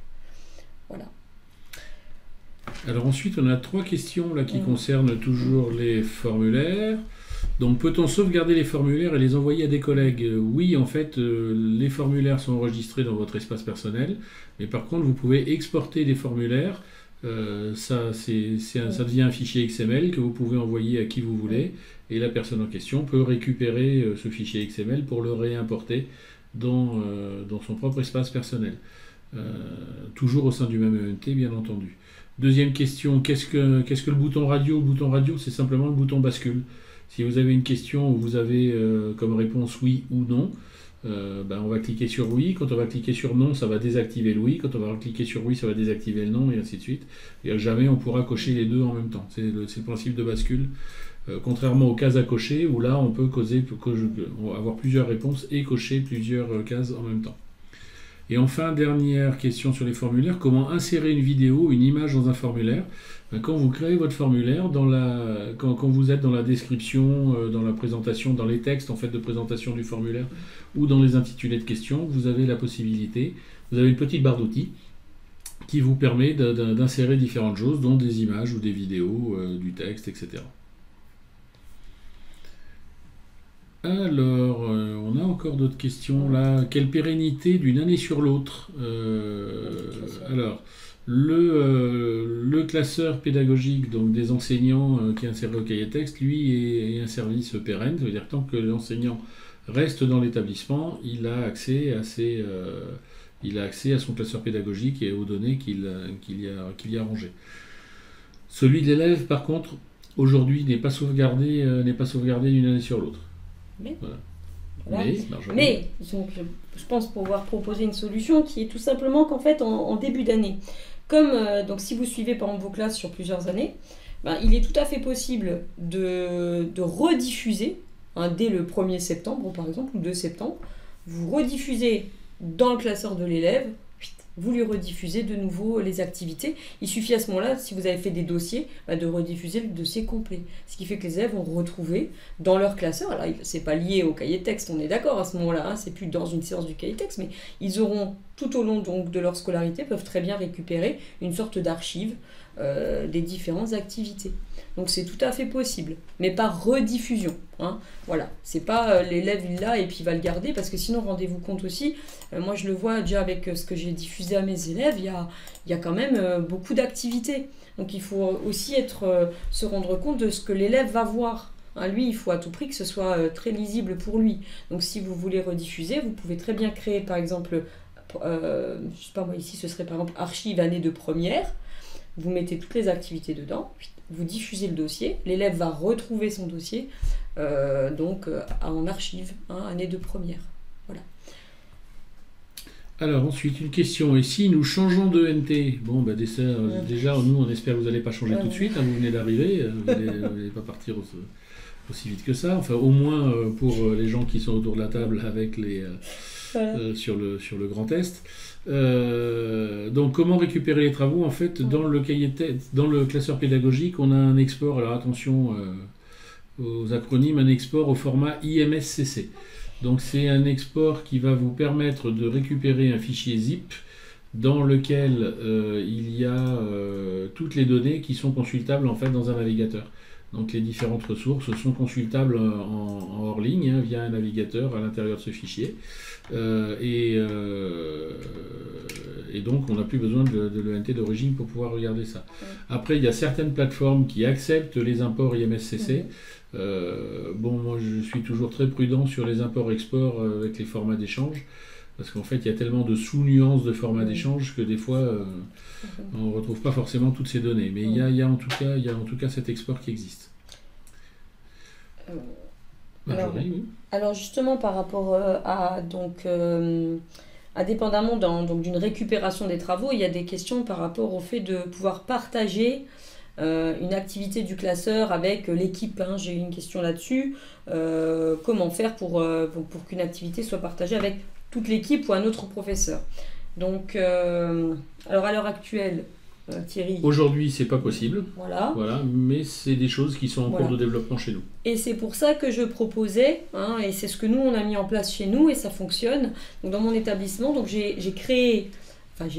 Voilà.
Alors ensuite, on a 3 questions là, qui concernent toujours les formulaires. Donc, peut-on sauvegarder les formulaires et les envoyer à des collègues? Oui, en fait, les formulaires sont enregistrés dans votre espace personnel, mais par contre, vous pouvez exporter les formulaires. Ça devient un fichier XML que vous pouvez envoyer à qui vous voulez. et la personne en question peut récupérer ce fichier XML pour le réimporter dans son propre espace personnel. Toujours au sein du même ENT, bien entendu. Deuxième question, qu'est-ce que le bouton radio? Le bouton radio, c'est simplement le bouton bascule. Si vous avez une question où vous avez comme réponse oui ou non, on va cliquer sur oui. Quand on va cliquer sur non, ça va désactiver le oui. Quand on va cliquer sur oui, ça va désactiver le non, et ainsi de suite. Et jamais on pourra cocher les deux en même temps. C'est le principe de bascule. Contrairement aux cases à cocher, où là on peut avoir plusieurs réponses et cocher plusieurs cases en même temps. Et enfin, dernière question sur les formulaires, comment insérer une vidéo, une image dans un formulaire? Quand vous créez votre formulaire, quand vous êtes dans la description, dans la présentation, dans les textes en fait, de présentation du formulaire ou dans les intitulés de questions, vous avez la possibilité, vous avez une petite barre d'outils qui vous permet d'insérer différentes choses, dont des images ou des vidéos, du texte, etc. Alors, on a encore d'autres questions là. Quelle pérennité d'une année sur l'autre? Alors, le classeur pédagogique donc des enseignants qui est inséré au cahier texte, lui, est un service pérenne. Ça veut dire que tant que l'enseignant reste dans l'établissement, il a accès à son classeur pédagogique et aux données qu'il y a rangées. Celui de l'élève, par contre, aujourd'hui, n'est pas sauvegardé d'une année sur l'autre.
Voilà. Mais donc, je pense pouvoir proposer une solution qui est tout simplement qu'en fait, en début d'année, comme donc si vous suivez par exemple vos classes sur plusieurs années, il est tout à fait possible de rediffuser, dès le 1er septembre par exemple, ou 2 septembre, vous rediffusez dans le classeur de l'élève, vous lui rediffusez de nouveau les activités. Il suffit à ce moment-là, si vous avez fait des dossiers, de rediffuser le dossier complet. Ce qui fait que les élèves vont retrouver dans leur classeur, là, c'est pas lié au cahier de texte, on est d'accord à ce moment-là, c'est plus dans une séance du cahier de texte, mais ils auront, tout au long donc, de leur scolarité, peuvent très bien récupérer une sorte d'archive des différentes activités. Donc c'est tout à fait possible, mais par rediffusion. Voilà, c'est pas l'élève il l'a et puis il va le garder, parce que sinon, rendez-vous compte aussi, moi je le vois déjà avec ce que j'ai diffusé à mes élèves, il y a quand même beaucoup d'activités. Donc il faut aussi se rendre compte de ce que l'élève va voir. Lui, il faut à tout prix que ce soit très lisible pour lui. Donc si vous voulez rediffuser, vous pouvez très bien créer par exemple, je sais pas moi ici, ce serait par exemple archive année de première. Vous mettez toutes les activités dedans, vous diffusez le dossier, l'élève va retrouver son dossier en archive, année de première. Voilà.
Alors ensuite, une question. Et si nous changeons de NT? Bon, déjà, nous, on espère que vous n'allez pas changer tout de suite. Vous venez d'arriver, vous n'allez pas partir aussi vite que ça. Enfin, au moins pour les gens qui sont autour de la table avec sur le Grand Est. Donc comment récupérer les travaux? En fait, dans le classeur pédagogique, on a un export, alors attention aux acronymes, un export au format IMSCC. Donc c'est un export qui va vous permettre de récupérer un fichier zip dans lequel il y a toutes les données qui sont consultables en fait dans un navigateur. Donc les différentes ressources sont consultables en hors ligne via un navigateur à l'intérieur de ce fichier. Et donc on n'a plus besoin de l'ENT d'origine pour pouvoir regarder ça. Après, il y a certaines plateformes qui acceptent les imports IMSCC. Moi je suis toujours très prudent sur les imports-exports avec les formats d'échange, parce qu'en fait il y a tellement de sous-nuances de formats d'échange que des fois on ne retrouve pas forcément toutes ces données. Mais il y a en tout cas cet export qui existe.
Alors justement par rapport indépendamment d'une récupération des travaux, il y a des questions par rapport au fait de pouvoir partager une activité du classeur avec l'équipe. J'ai une question là-dessus. Comment faire pour qu'une activité soit partagée avec toute l'équipe ou un autre professeur? Donc, alors à l'heure actuelle, Thierry...
Aujourd'hui, c'est pas possible.
Voilà,
mais c'est des choses qui sont en cours de développement chez nous.
Et c'est pour ça que je proposais, et c'est ce que nous, on a mis en place chez nous, et ça fonctionne. Donc, dans mon établissement, donc j'ai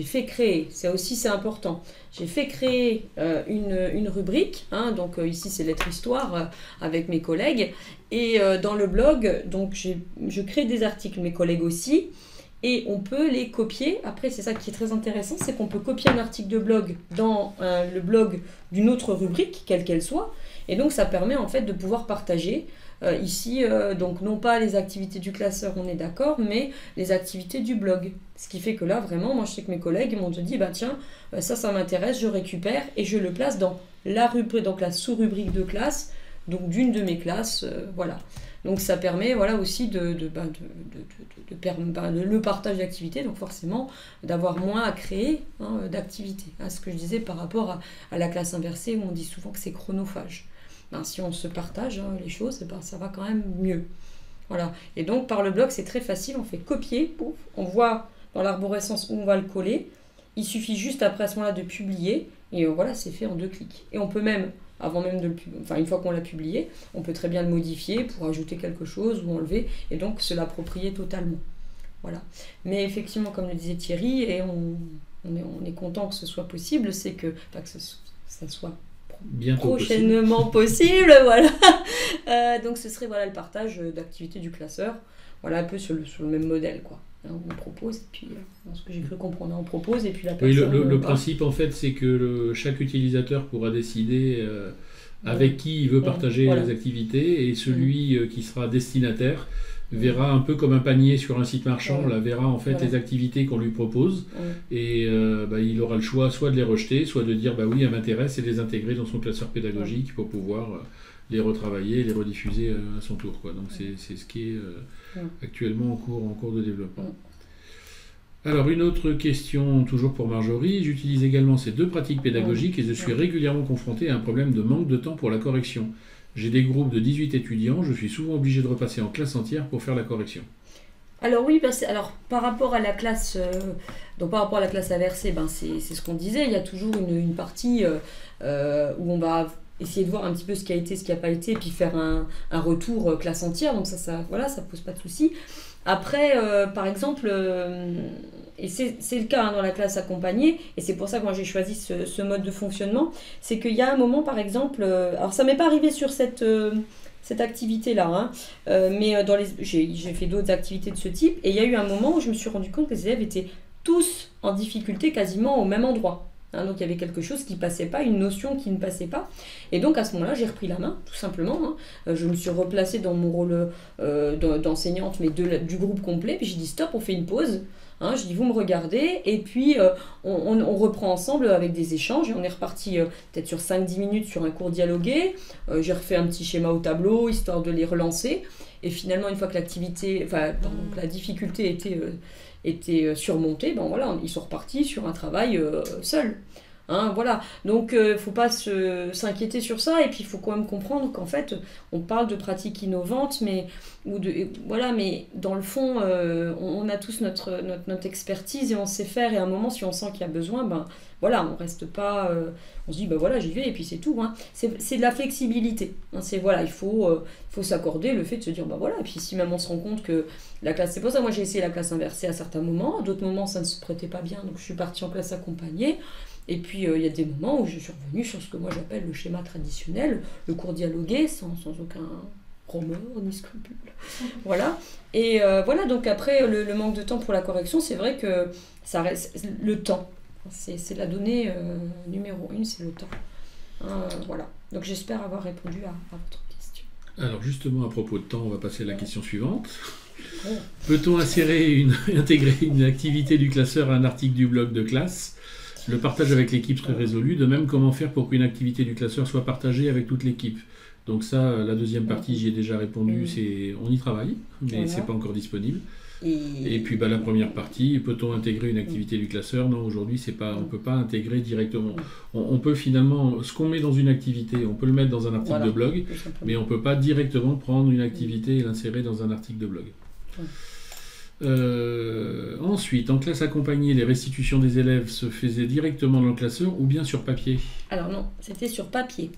fait créer, c'est important, j'ai fait créer une rubrique, donc ici c'est lettres histoire avec mes collègues, et dans le blog, donc je crée des articles, mes collègues aussi, et on peut les copier. Après, c'est ça qui est très intéressant, c'est qu'on peut copier un article de blog dans le blog d'une autre rubrique, quelle qu'elle soit, et donc ça permet en fait de pouvoir partager. Ici, donc non pas les activités du classeur, on est d'accord, mais les activités du blog. Ce qui fait que là, vraiment, moi je sais que mes collègues m'ont dit, bah tiens, ça m'intéresse, je récupère et je le place dans la rubrique, donc la sous-rubrique de classe, donc d'une de mes classes, voilà. Donc ça permet voilà, aussi de le partage d'activités, donc forcément d'avoir moins à créer d'activités. Ce que je disais par rapport à la classe inversée où on dit souvent que c'est chronophage. Si on se partage les choses, ça va quand même mieux. Voilà. Et donc par le blog c'est très facile, on fait copier, pouf, on voit dans l'arborescence où on va le coller, il suffit juste après à ce moment-là de publier, et voilà, c'est fait en 2 clics. Et on peut même, avant même de le publier, une fois qu'on l'a publié, on peut très bien le modifier pour ajouter quelque chose ou enlever, et donc se l'approprier totalement. Voilà. Mais effectivement, comme le disait Thierry, et on est content que ce soit possible, c'est que, ça soit
bientôt
prochainement possible, voilà. Donc ce serait voilà, le partage d'activités du classeur, voilà, un peu sur le même modèle, quoi. On propose, et puis dans ce que j'ai cru comprendre, on propose, et puis la personne...
Oui, le principe, en fait, c'est que chaque utilisateur pourra décider avec qui il veut partager les activités, et celui qui sera destinataire verra un peu comme un panier sur un site marchand, verra en fait les activités qu'on lui propose, et il aura le choix soit de les rejeter, soit de dire bah oui, elles m'intéressent, et de les intégrer dans son classeur pédagogique pour pouvoir les retravailler, les rediffuser à son tour, quoi. Donc c'est ce qui est actuellement en cours de développement. Alors une autre question, toujours pour Marjorie. J'utilise également ces 2 pratiques pédagogiques et je suis régulièrement confronté à un problème de manque de temps pour la correction. J'ai des groupes de 18 étudiants, je suis souvent obligé de repasser en classe entière pour faire la correction.
Alors oui, alors par rapport à la classe, inversée, c'est ce qu'on disait, il y a toujours une partie où on va essayer de voir un petit peu ce qui a été, ce qui n'a pas été, et puis faire un retour classe entière, donc ça pose pas de souci. Après, par exemple, et c'est le cas dans la classe accompagnée, et c'est pour ça que moi j'ai choisi ce mode de fonctionnement, c'est qu'il y a un moment, par exemple, alors ça m'est pas arrivé sur cette activité-là, mais j'ai fait d'autres activités de ce type, et il y a eu un moment où je me suis rendu compte que les élèves étaient tous en difficulté quasiment au même endroit. Donc il y avait quelque chose qui ne passait pas, une notion qui ne passait pas. Et donc à ce moment-là, j'ai repris la main, tout simplement. Je me suis replacée dans mon rôle d'enseignante, mais du groupe complet. Puis j'ai dit stop, on fait une pause. Je dis vous me regardez. Et puis on reprend ensemble avec des échanges. Et on est reparti peut-être sur 5-10 minutes sur un cours dialogué. J'ai refait un petit schéma au tableau, histoire de les relancer. Et finalement, une fois que la difficulté était surmontés, ils sont repartis sur un travail seul. Voilà. Donc, il ne faut pas s'inquiéter sur ça, et puis il faut quand même comprendre qu'en fait, on parle de pratiques innovantes, mais dans le fond, on a tous notre expertise et on sait faire, et à un moment, si on sent qu'il y a besoin, on reste pas... on se dit, j'y vais, et puis c'est tout. C'est de la flexibilité. Il faut s'accorder le fait de se dire, et puis si même on se rend compte que la classe... C'est pour ça, moi j'ai essayé la classe inversée à certains moments, à d'autres moments ça ne se prêtait pas bien, donc je suis partie en classe accompagnée. Et puis il y a des moments où je suis revenue sur ce que moi j'appelle le schéma traditionnel, le cours dialogué, sans aucun remords ni scrupule. Voilà. Et donc après, le manque de temps pour la correction, c'est vrai que ça reste le temps. C'est la donnée numéro 1, c'est le temps. Voilà. Donc j'espère avoir répondu à votre question.
Alors justement, à propos de temps, on va passer à la question suivante. Peut-on intégrer une activité du classeur à un article du blog de classe ? Le partage avec l'équipe serait résolu. De même, comment faire pour qu'une activité du classeur soit partagée avec toute l'équipe ? Donc ça, la deuxième partie, j'y ai déjà répondu, on y travaille, mais c'est pas encore disponible. Et puis la première partie, peut-on intégrer une activité du classeur ? Non, aujourd'hui, on ne peut pas intégrer directement. On peut finalement, ce qu'on met dans une activité, on peut le mettre dans un article de blog, mais on ne peut pas directement prendre une activité et l'insérer dans un article de blog. Ensuite, en classe accompagnée, les restitutions des élèves se faisaient directement dans le classeur ou bien sur papier ?
Alors non, c'était sur papier.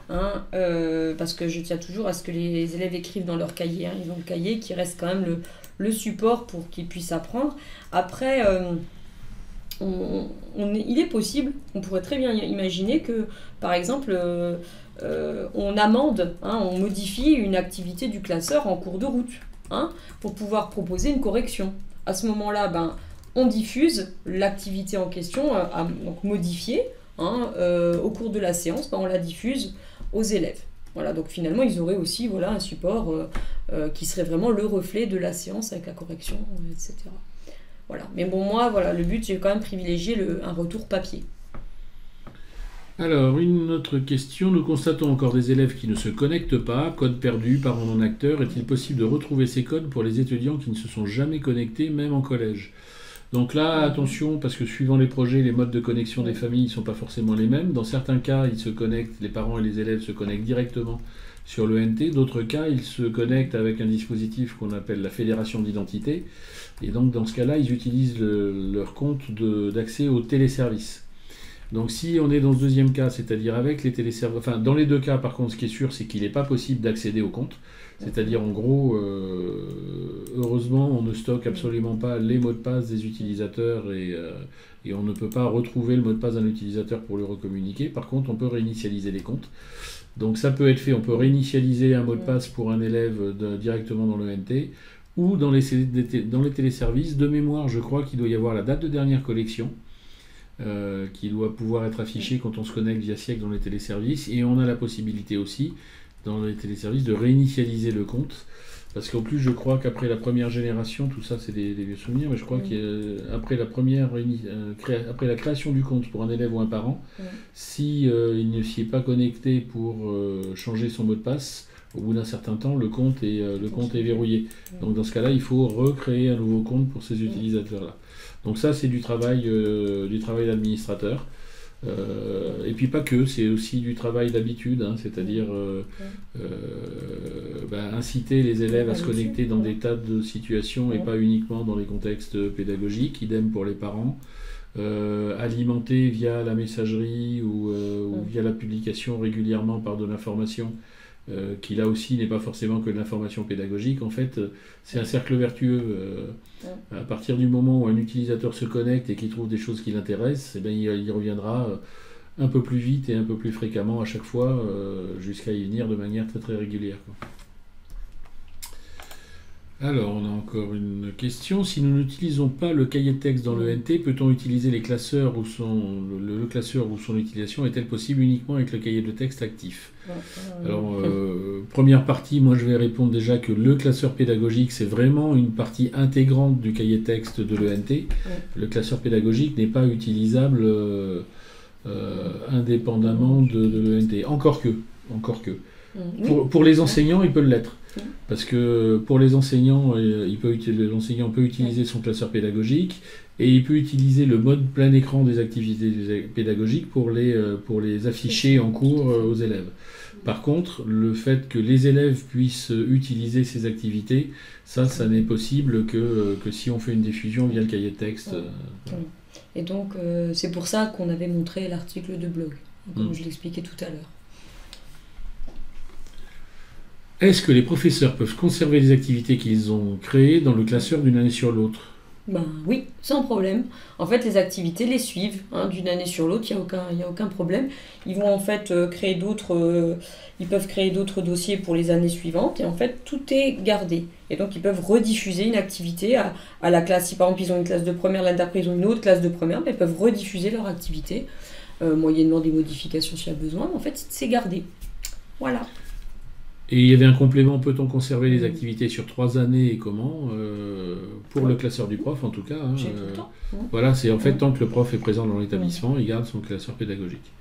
Parce que je tiens toujours à ce que les élèves écrivent dans leur cahier. Ils ont le cahier qui reste quand même le support pour qu'ils puissent apprendre. Après, il est possible, on pourrait très bien imaginer que, par exemple, on amende, on modifie une activité du classeur en cours de route, pour pouvoir proposer une correction. à ce moment-là, on diffuse l'activité en question, donc modifiée, au cours de la séance, on la diffuse aux élèves. Voilà, donc finalement, ils auraient aussi un support qui serait vraiment le reflet de la séance avec la correction, etc. Voilà. Mais bon, moi, le but, j'ai quand même privilégié un retour papier.
Alors, une autre question. Nous constatons encore des élèves qui ne se connectent pas. Code perdu, parents non acteurs. Est-il possible de retrouver ces codes pour les étudiants qui ne se sont jamais connectés, même en collège ? Donc là, attention, parce que suivant les projets, les modes de connexion des familles ne sont pas forcément les mêmes. Dans certains cas, ils se connectent, les parents et les élèves se connectent directement sur l'ENT. D'autres cas, ils se connectent avec un dispositif qu'on appelle la fédération d'identité. Et donc, dans ce cas-là, ils utilisent leur compte d'accès au téléservice. Donc si on est dans ce deuxième cas, c'est-à-dire avec les téléservices, enfin dans les deux cas par contre ce qui est sûr c'est qu'il n'est pas possible d'accéder au compte, c'est-à-dire en gros, heureusement on ne stocke absolument pas les mots de passe des utilisateurs et on ne peut pas retrouver le mot de passe d'un utilisateur pour le recommuniquer. Par contre on peut réinitialiser les comptes. Donc ça peut être fait, on peut réinitialiser un mot de passe pour un élève directement dans l'ENT ou dans les téléservices. De mémoire je crois qu'il doit y avoir la date de dernière collection. Qui doit pouvoir être affiché quand on se connecte via SIEC dans les téléservices, et on a la possibilité aussi dans les téléservices de réinitialiser le compte, parce qu'en plus je crois qu'après la première génération, tout ça c'est des vieux souvenirs, mais je crois qu'après après la création du compte pour un élève ou un parent, si il ne s'y est pas connecté pour changer son mot de passe, au bout d'un certain temps le compte est verrouillé. Donc dans ce cas-là il faut recréer un nouveau compte pour ces utilisateurs-là. Donc ça, c'est du travail d'administrateur. Et puis pas que, c'est aussi du travail d'habitude, c'est-à-dire inciter les élèves à se connecter dans des tas de situations et pas uniquement dans les contextes pédagogiques. Idem pour les parents. Alimenter via la messagerie ou via la publication régulièrement par de l'information, qui là aussi n'est pas forcément que de l'information pédagogique. En fait, c'est un cercle vertueux. À partir du moment où un utilisateur se connecte et qu'il trouve des choses qui l'intéressent, il y reviendra un peu plus vite et un peu plus fréquemment à chaque fois, jusqu'à y venir de manière très très régulière. Alors, on a encore une question. Si nous n'utilisons pas le cahier de texte dans l'ENT, peut-on utiliser les classeurs le classeur ou son utilisation est-elle possible uniquement avec le cahier de texte actif ? Alors, première partie, moi je vais répondre déjà que le classeur pédagogique, c'est vraiment une partie intégrante du cahier de texte de l'ENT. Le classeur pédagogique n'est pas utilisable indépendamment de l'ENT. Encore que. Pour les enseignants, il peut l'être. Parce que pour les enseignants, l'enseignant peut utiliser son classeur pédagogique et il peut utiliser le mode plein écran des activités pédagogiques pour les afficher en cours aux élèves. Par contre, le fait que les élèves puissent utiliser ces activités, ça n'est possible que si on fait une diffusion via le cahier de texte.
Et donc, c'est pour ça qu'on avait montré l'article de blog, comme je l'expliquais tout à l'heure.
Est-ce que les professeurs peuvent conserver les activités qu'ils ont créées dans le classeur d'une année sur l'autre ?
Oui, sans problème. En fait, les activités les suivent d'une année sur l'autre, il n'y a aucun problème. Ils vont en fait ils peuvent créer d'autres dossiers pour les années suivantes et en fait, tout est gardé. Et donc, ils peuvent rediffuser une activité à la classe. Si par exemple, ils ont une classe de première, l'année d'après, ils ont une autre classe de première, ils peuvent rediffuser leur activité, moyennant des modifications s'il y a besoin. En fait, c'est gardé. Voilà.
Et il y avait un complément, peut-on conserver les activités sur 3 années et comment pour le classeur du prof en tout cas.
J'ai tout le temps.
Voilà, c'est en fait tant que le prof est présent dans l'établissement, il garde son classeur pédagogique.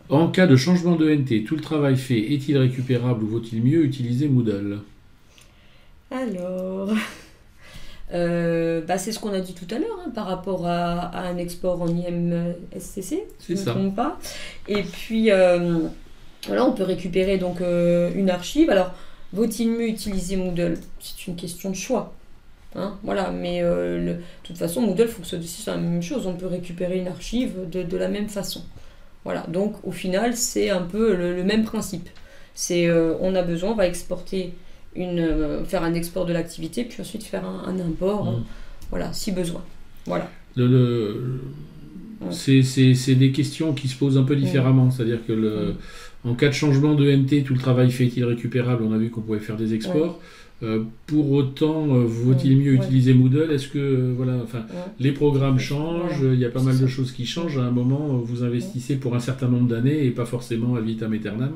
En cas de changement de NT, tout le travail fait est-il récupérable ou vaut-il mieux utiliser Moodle ?
Alors, c'est ce qu'on a dit tout à l'heure par rapport à un export en IMSCC, si je ne me trompe pas. Et puis... Voilà, on peut récupérer donc une archive. Alors, vaut-il mieux utiliser Moodle ? C'est une question de choix. Voilà, mais de toute façon, Moodle fonctionne aussi sur la même chose. On peut récupérer une archive de la même façon. Voilà, donc au final, c'est un peu le même principe. On a besoin, on va exporter faire un export de l'activité, puis ensuite faire un import, voilà, si besoin. Voilà.
C'est des questions qui se posent un peu différemment, c'est-à-dire que en cas de changement de NT, tout le travail fait est-il récupérable ? On a vu qu'on pouvait faire des exports. Pour autant, vaut-il mieux utiliser Moodle? Est-ce que les programmes changent, il y a pas mal de choses qui changent. À un moment, vous investissez pour un certain nombre d'années et pas forcément ad vitam aeternam.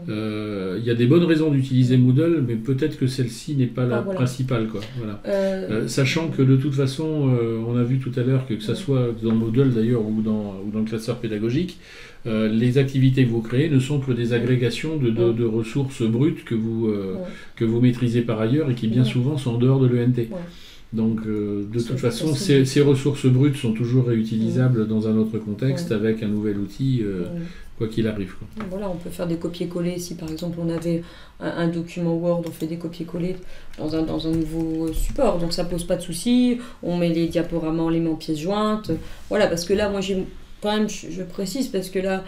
Il y a des bonnes raisons d'utiliser Moodle, mais peut-être que celle-ci n'est pas la principale, quoi. Voilà. Sachant que de toute façon, on a vu tout à l'heure que ça soit dans Moodle d'ailleurs ou dans le classeur pédagogique, les activités que vous créez ne sont que des agrégations de ressources brutes que vous maîtrisez par ailleurs et qui bien souvent sont en dehors de l'ENT. Donc de toute façon, ces ressources brutes sont toujours réutilisables dans un autre contexte avec un nouvel outil, quoi qu'il arrive, quoi.
Voilà, on peut faire des copier-coller. Si par exemple on avait un document Word, on fait des copier-coller dans un nouveau support. Donc ça pose pas de souci. On met les diaporamas, on les met en pièces jointes. Voilà, parce que là, moi j'ai quand même, je précise, parce que là,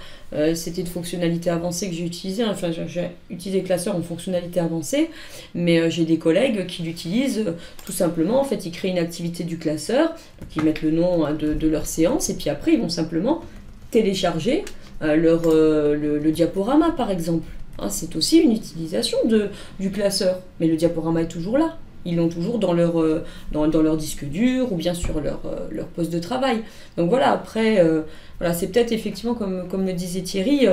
c'était de fonctionnalité avancée que j'ai utilisé. Enfin, j'ai utilisé Classeur en fonctionnalité avancée, mais j'ai des collègues qui l'utilisent tout simplement. En fait, ils créent une activité du classeur, donc ils mettent le nom de leur séance, et puis après, ils vont simplement télécharger le diaporama, par exemple. Hein, c'est aussi une utilisation du classeur, mais le diaporama est toujours là. Ils l'ont toujours dans leur disque dur ou bien sur leur poste de travail. Donc voilà, après, c'est peut-être effectivement, comme le disait Thierry,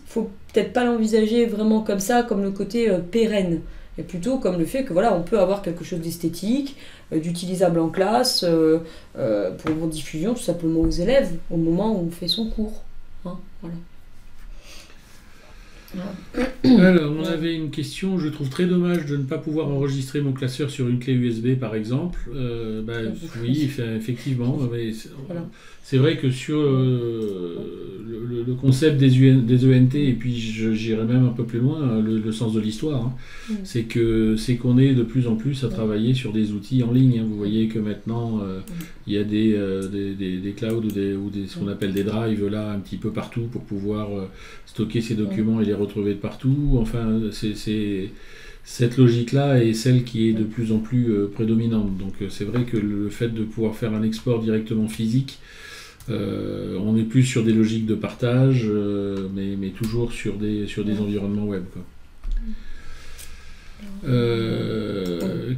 faut peut-être pas l'envisager vraiment comme ça, comme le côté pérenne, mais plutôt comme le fait que on peut avoir quelque chose d'esthétique, d'utilisable en classe, pour diffusion tout simplement aux élèves au moment où on fait son cours. Hein, voilà.
Alors, on avait une question. Je trouve très dommage de ne pas pouvoir enregistrer mon classeur sur une clé USB, par exemple. Oui, effectivement. C'est vrai que sur le concept des ENT, et puis j'irai même un peu plus loin, le sens de l'histoire, c'est qu'on est de plus en plus à travailler sur des outils en ligne. Vous voyez que maintenant, il y a des clouds ou ce qu'on appelle des drives là, un petit peu partout pour pouvoir stocker ces documents et les retrouver de partout. Enfin, cette logique-là est celle qui est de plus en plus prédominante. Donc c'est vrai que le fait de pouvoir faire un export directement physique, on est plus sur des logiques de partage, mais toujours sur des environnements web, quoi.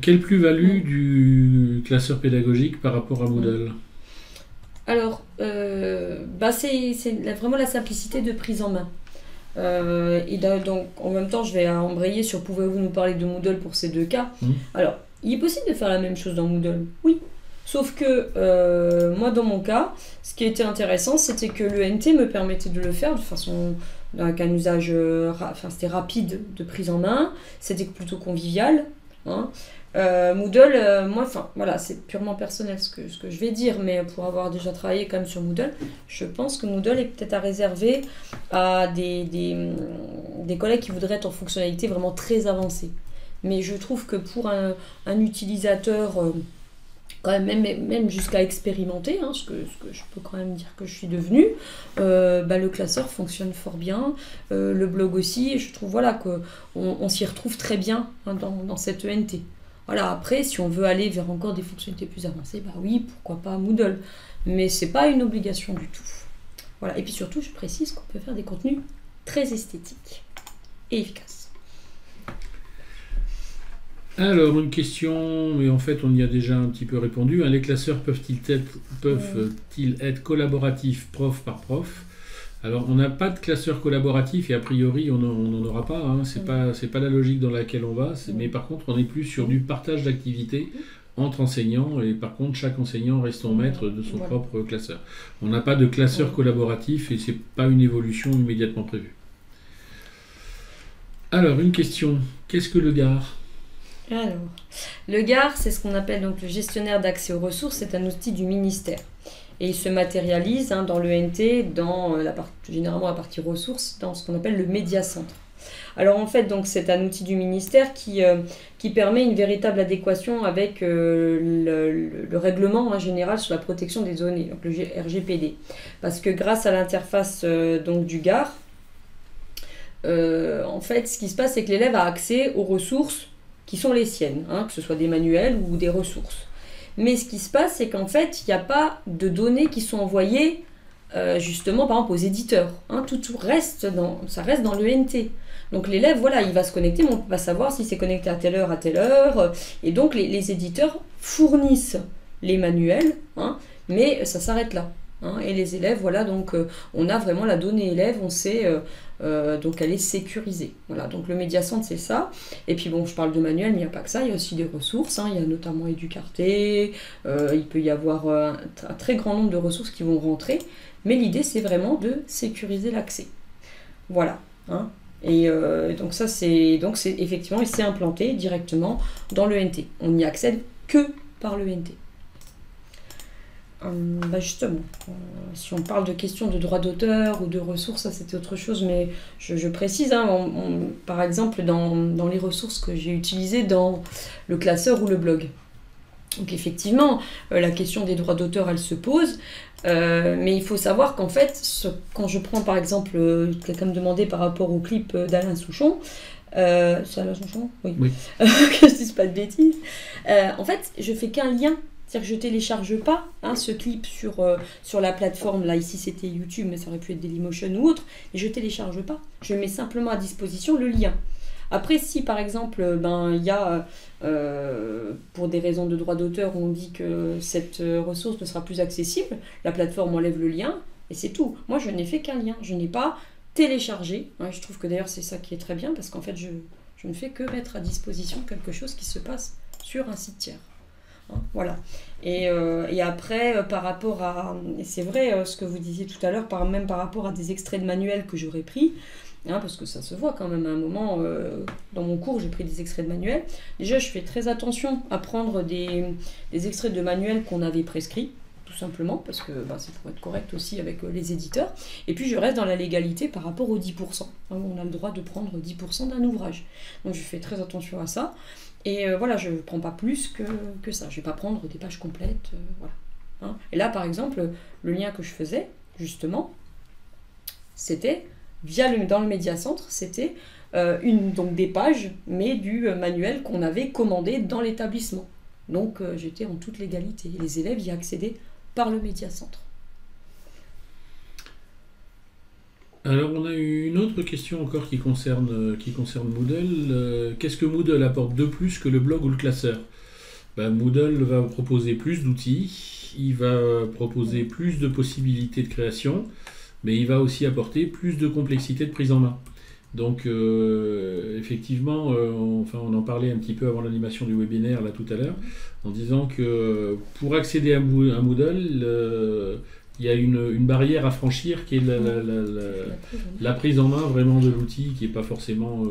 Quelle plus-value du classeur pédagogique par rapport à Moodle?
Alors, c'est vraiment la simplicité de prise en main. Et donc, en même temps, je vais embrayer sur pouvez-vous nous parler de Moodle pour ces deux cas. Alors, il est possible de faire la même chose dans Moodle, oui. Sauf que moi, dans mon cas, ce qui était intéressant, c'était que l'ENT me permettait de le faire de façon avec un usage c'était rapide de prise en main, c'était plutôt convivial. Hein. Moodle, moi, c'est purement personnel ce que je vais dire, mais pour avoir déjà travaillé quand même sur Moodle, je pense que Moodle est peut-être à réserver à des collègues qui voudraient être en fonctionnalité vraiment très avancée. Mais je trouve que pour un utilisateur quand même jusqu'à expérimenter, ce que je peux quand même dire que je suis devenue, le classeur fonctionne fort bien, le blog aussi, je trouve qu'on s'y retrouve très bien dans cette ENT. Voilà, après, si on veut aller vers encore des fonctionnalités plus avancées, oui, pourquoi pas Moodle, mais c'est pas une obligation du tout. Voilà, et puis surtout, je précise qu'on peut faire des contenus très esthétiques et efficaces.
Alors, une question, mais en fait, on y a déjà un petit peu répondu. Les classeurs peuvent-ils être collaboratifs prof par prof? Alors, on n'a pas de classeur collaboratif et a priori, on n'en aura pas. C'est pas la logique dans laquelle on va. Mais par contre, on est plus sur du partage d'activités entre enseignants et par contre, chaque enseignant restant maître de son propre classeur. On n'a pas de classeur collaboratif et c'est pas une évolution immédiatement prévue. Alors, une question. Qu'est-ce que le GAR?
Alors, le GAR, c'est ce qu'on appelle donc le gestionnaire d'accès aux ressources, c'est un outil du ministère. Et il se matérialise dans l'ENT, généralement la partie ressources, dans ce qu'on appelle le médiacentre. Alors en fait, donc, c'est un outil du ministère qui permet une véritable adéquation avec le règlement général sur la protection des données, donc le RGPD. Parce que grâce à l'interface du GAR, en fait, ce qui se passe, c'est que l'élève a accès aux ressources qui sont les siennes, que ce soit des manuels ou des ressources. Mais ce qui se passe, c'est qu'en fait, il n'y a pas de données qui sont envoyées justement, par exemple, aux éditeurs. Tout reste dans l'ENT. Donc l'élève, voilà, il va se connecter, mais on ne peut pas savoir si c'est connecté à telle heure, à telle heure. Et donc les éditeurs fournissent les manuels, hein, mais ça s'arrête là. Hein, et les élèves, voilà, donc on a vraiment la donnée élève, on sait, donc elle est sécurisée. Voilà, donc le Mediacentre, c'est ça. Et puis bon, je parle de manuel, mais il n'y a pas que ça, il y a aussi des ressources. Hein, il y a notamment Educarté, il peut y avoir un très grand nombre de ressources qui vont rentrer. Mais l'idée, c'est vraiment de sécuriser l'accès. Voilà. Hein. Et donc ça, c'est effectivement, il s'est implanté directement dans l'ENT. On n'y accède que par l'ENT. Justement, si on parle de questions de droit d'auteur ou de ressources, ça c'était autre chose, mais je précise, hein, par exemple dans les ressources que j'ai utilisées dans le classeur ou le blog. Donc effectivement, la question des droits d'auteur, elle se pose, mais il faut savoir qu'en fait, quand je prends par exemple, quelqu'un me demandait par rapport au clip d'Alain Souchon, c'est Alain Souchon ? Oui. Que je dise pas de bêtises. En fait, je fais qu'un lien. C'est-à-dire que je télécharge pas ce clip sur la plateforme, là ici c'était YouTube, mais ça aurait pu être Dailymotion ou autre, et je télécharge pas, je mets simplement à disposition le lien. Après si par exemple, il y a, pour des raisons de droit d'auteur, on dit que cette ressource ne sera plus accessible, la plateforme enlève le lien, et c'est tout. Moi je n'ai fait qu'un lien, je n'ai pas téléchargé, hein, je trouve que d'ailleurs c'est ça qui est très bien, parce qu'en fait je ne fais que mettre à disposition quelque chose qui se passe sur un site tiers. Voilà. Et après, par rapport à... Et c'est vrai ce que vous disiez tout à l'heure, même par rapport à des extraits de manuels que j'aurais pris, hein, parce que ça se voit quand même à un moment, dans mon cours, j'ai pris des extraits de manuels. Déjà, je fais très attention à prendre des extraits de manuels qu'on avait prescrits, tout simplement, parce que c'est pour être correct aussi avec les éditeurs. Et puis, je reste dans la légalité par rapport aux 10%. Hein, on a le droit de prendre 10% d'un ouvrage. Donc, je fais très attention à ça. Et voilà, je ne prends pas plus que ça. Je ne vais pas prendre des pages complètes. Voilà. Hein. Et là, par exemple, le lien que je faisais, justement, c'était, dans le Mediacentre, c'était donc des pages, mais du manuel qu'on avait commandé dans l'établissement. Donc, j'étais en toute légalité. Les élèves y accédaient par le Mediacentre.
Alors, on a eu une autre question encore qui concerne Moodle. Qu'est-ce que Moodle apporte de plus que le blog ou le classeur ? Moodle va proposer plus d'outils, il va proposer plus de possibilités de création, mais il va aussi apporter plus de complexité de prise en main. Donc, effectivement, on en parlait un petit peu avant l'animation du webinaire, là, tout à l'heure, en disant que pour accéder à Moodle, il y a une barrière à franchir qui est la prise en main vraiment de l'outil qui n'est pas forcément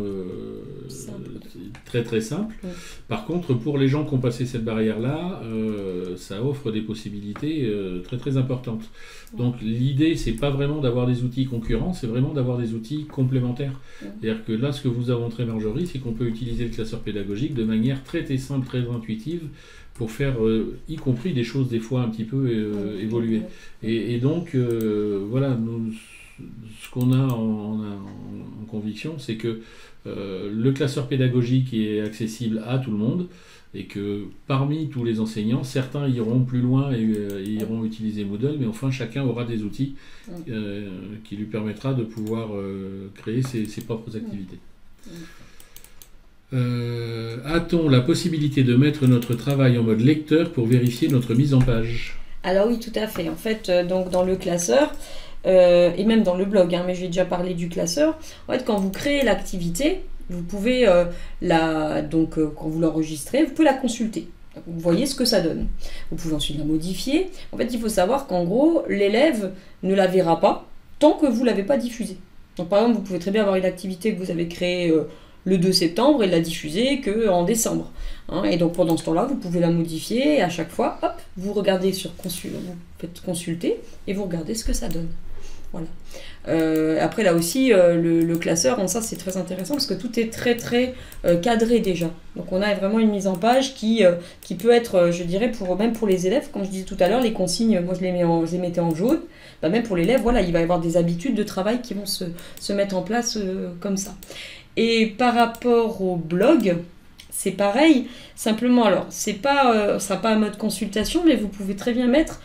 très très simple. Ouais. Par contre, pour les gens qui ont passé cette barrière-là, ça offre des possibilités très très importantes. Ouais. Donc l'idée, c'est pas vraiment d'avoir des outils concurrents, c'est vraiment d'avoir des outils complémentaires. Ouais. C'est-à-dire que là, ce que vous a montré Marjorie, c'est qu'on peut utiliser le classeur pédagogique de manière très très simple, très intuitive, pour faire, y compris des choses des fois un petit peu évoluer. Et donc, voilà, nous, ce qu'on a en conviction, c'est que le classeur pédagogique est accessible à tout le monde, et que parmi tous les enseignants, certains iront plus loin et iront utiliser Moodle, mais enfin chacun aura des outils qui lui permettra de pouvoir créer ses propres activités. A-t-on la possibilité de mettre notre travail en mode lecteur pour vérifier notre mise en page ?
Alors oui, tout à fait. En fait, donc dans le classeur, et même dans le blog, mais j'ai déjà parlé du classeur, en fait, quand vous créez l'activité, vous pouvez, quand vous l'enregistrez, vous pouvez la consulter. Vous voyez ce que ça donne. Vous pouvez ensuite la modifier. En fait, il faut savoir qu'en gros, l'élève ne la verra pas tant que vous ne l'avez pas diffusée. Donc par exemple, vous pouvez très bien avoir une activité que vous avez créée le 2 septembre et la diffuser qu'en décembre. Hein, et donc pendant ce temps-là, vous pouvez la modifier et à chaque fois, hop, vous regardez vous faites consulter et vous regardez ce que ça donne. Voilà. Après là aussi, le classeur, ça c'est très intéressant parce que tout est très très cadré déjà. Donc on a vraiment une mise en page qui peut être, je dirais, même pour les élèves, comme je disais tout à l'heure, les consignes, moi je les mettais en jaune. Même pour l'élève, voilà, il va y avoir des habitudes de travail qui vont se mettre en place comme ça. Et par rapport au blog, c'est pareil. Simplement, alors, ça sera pas un mode consultation, mais vous pouvez très bien mettre,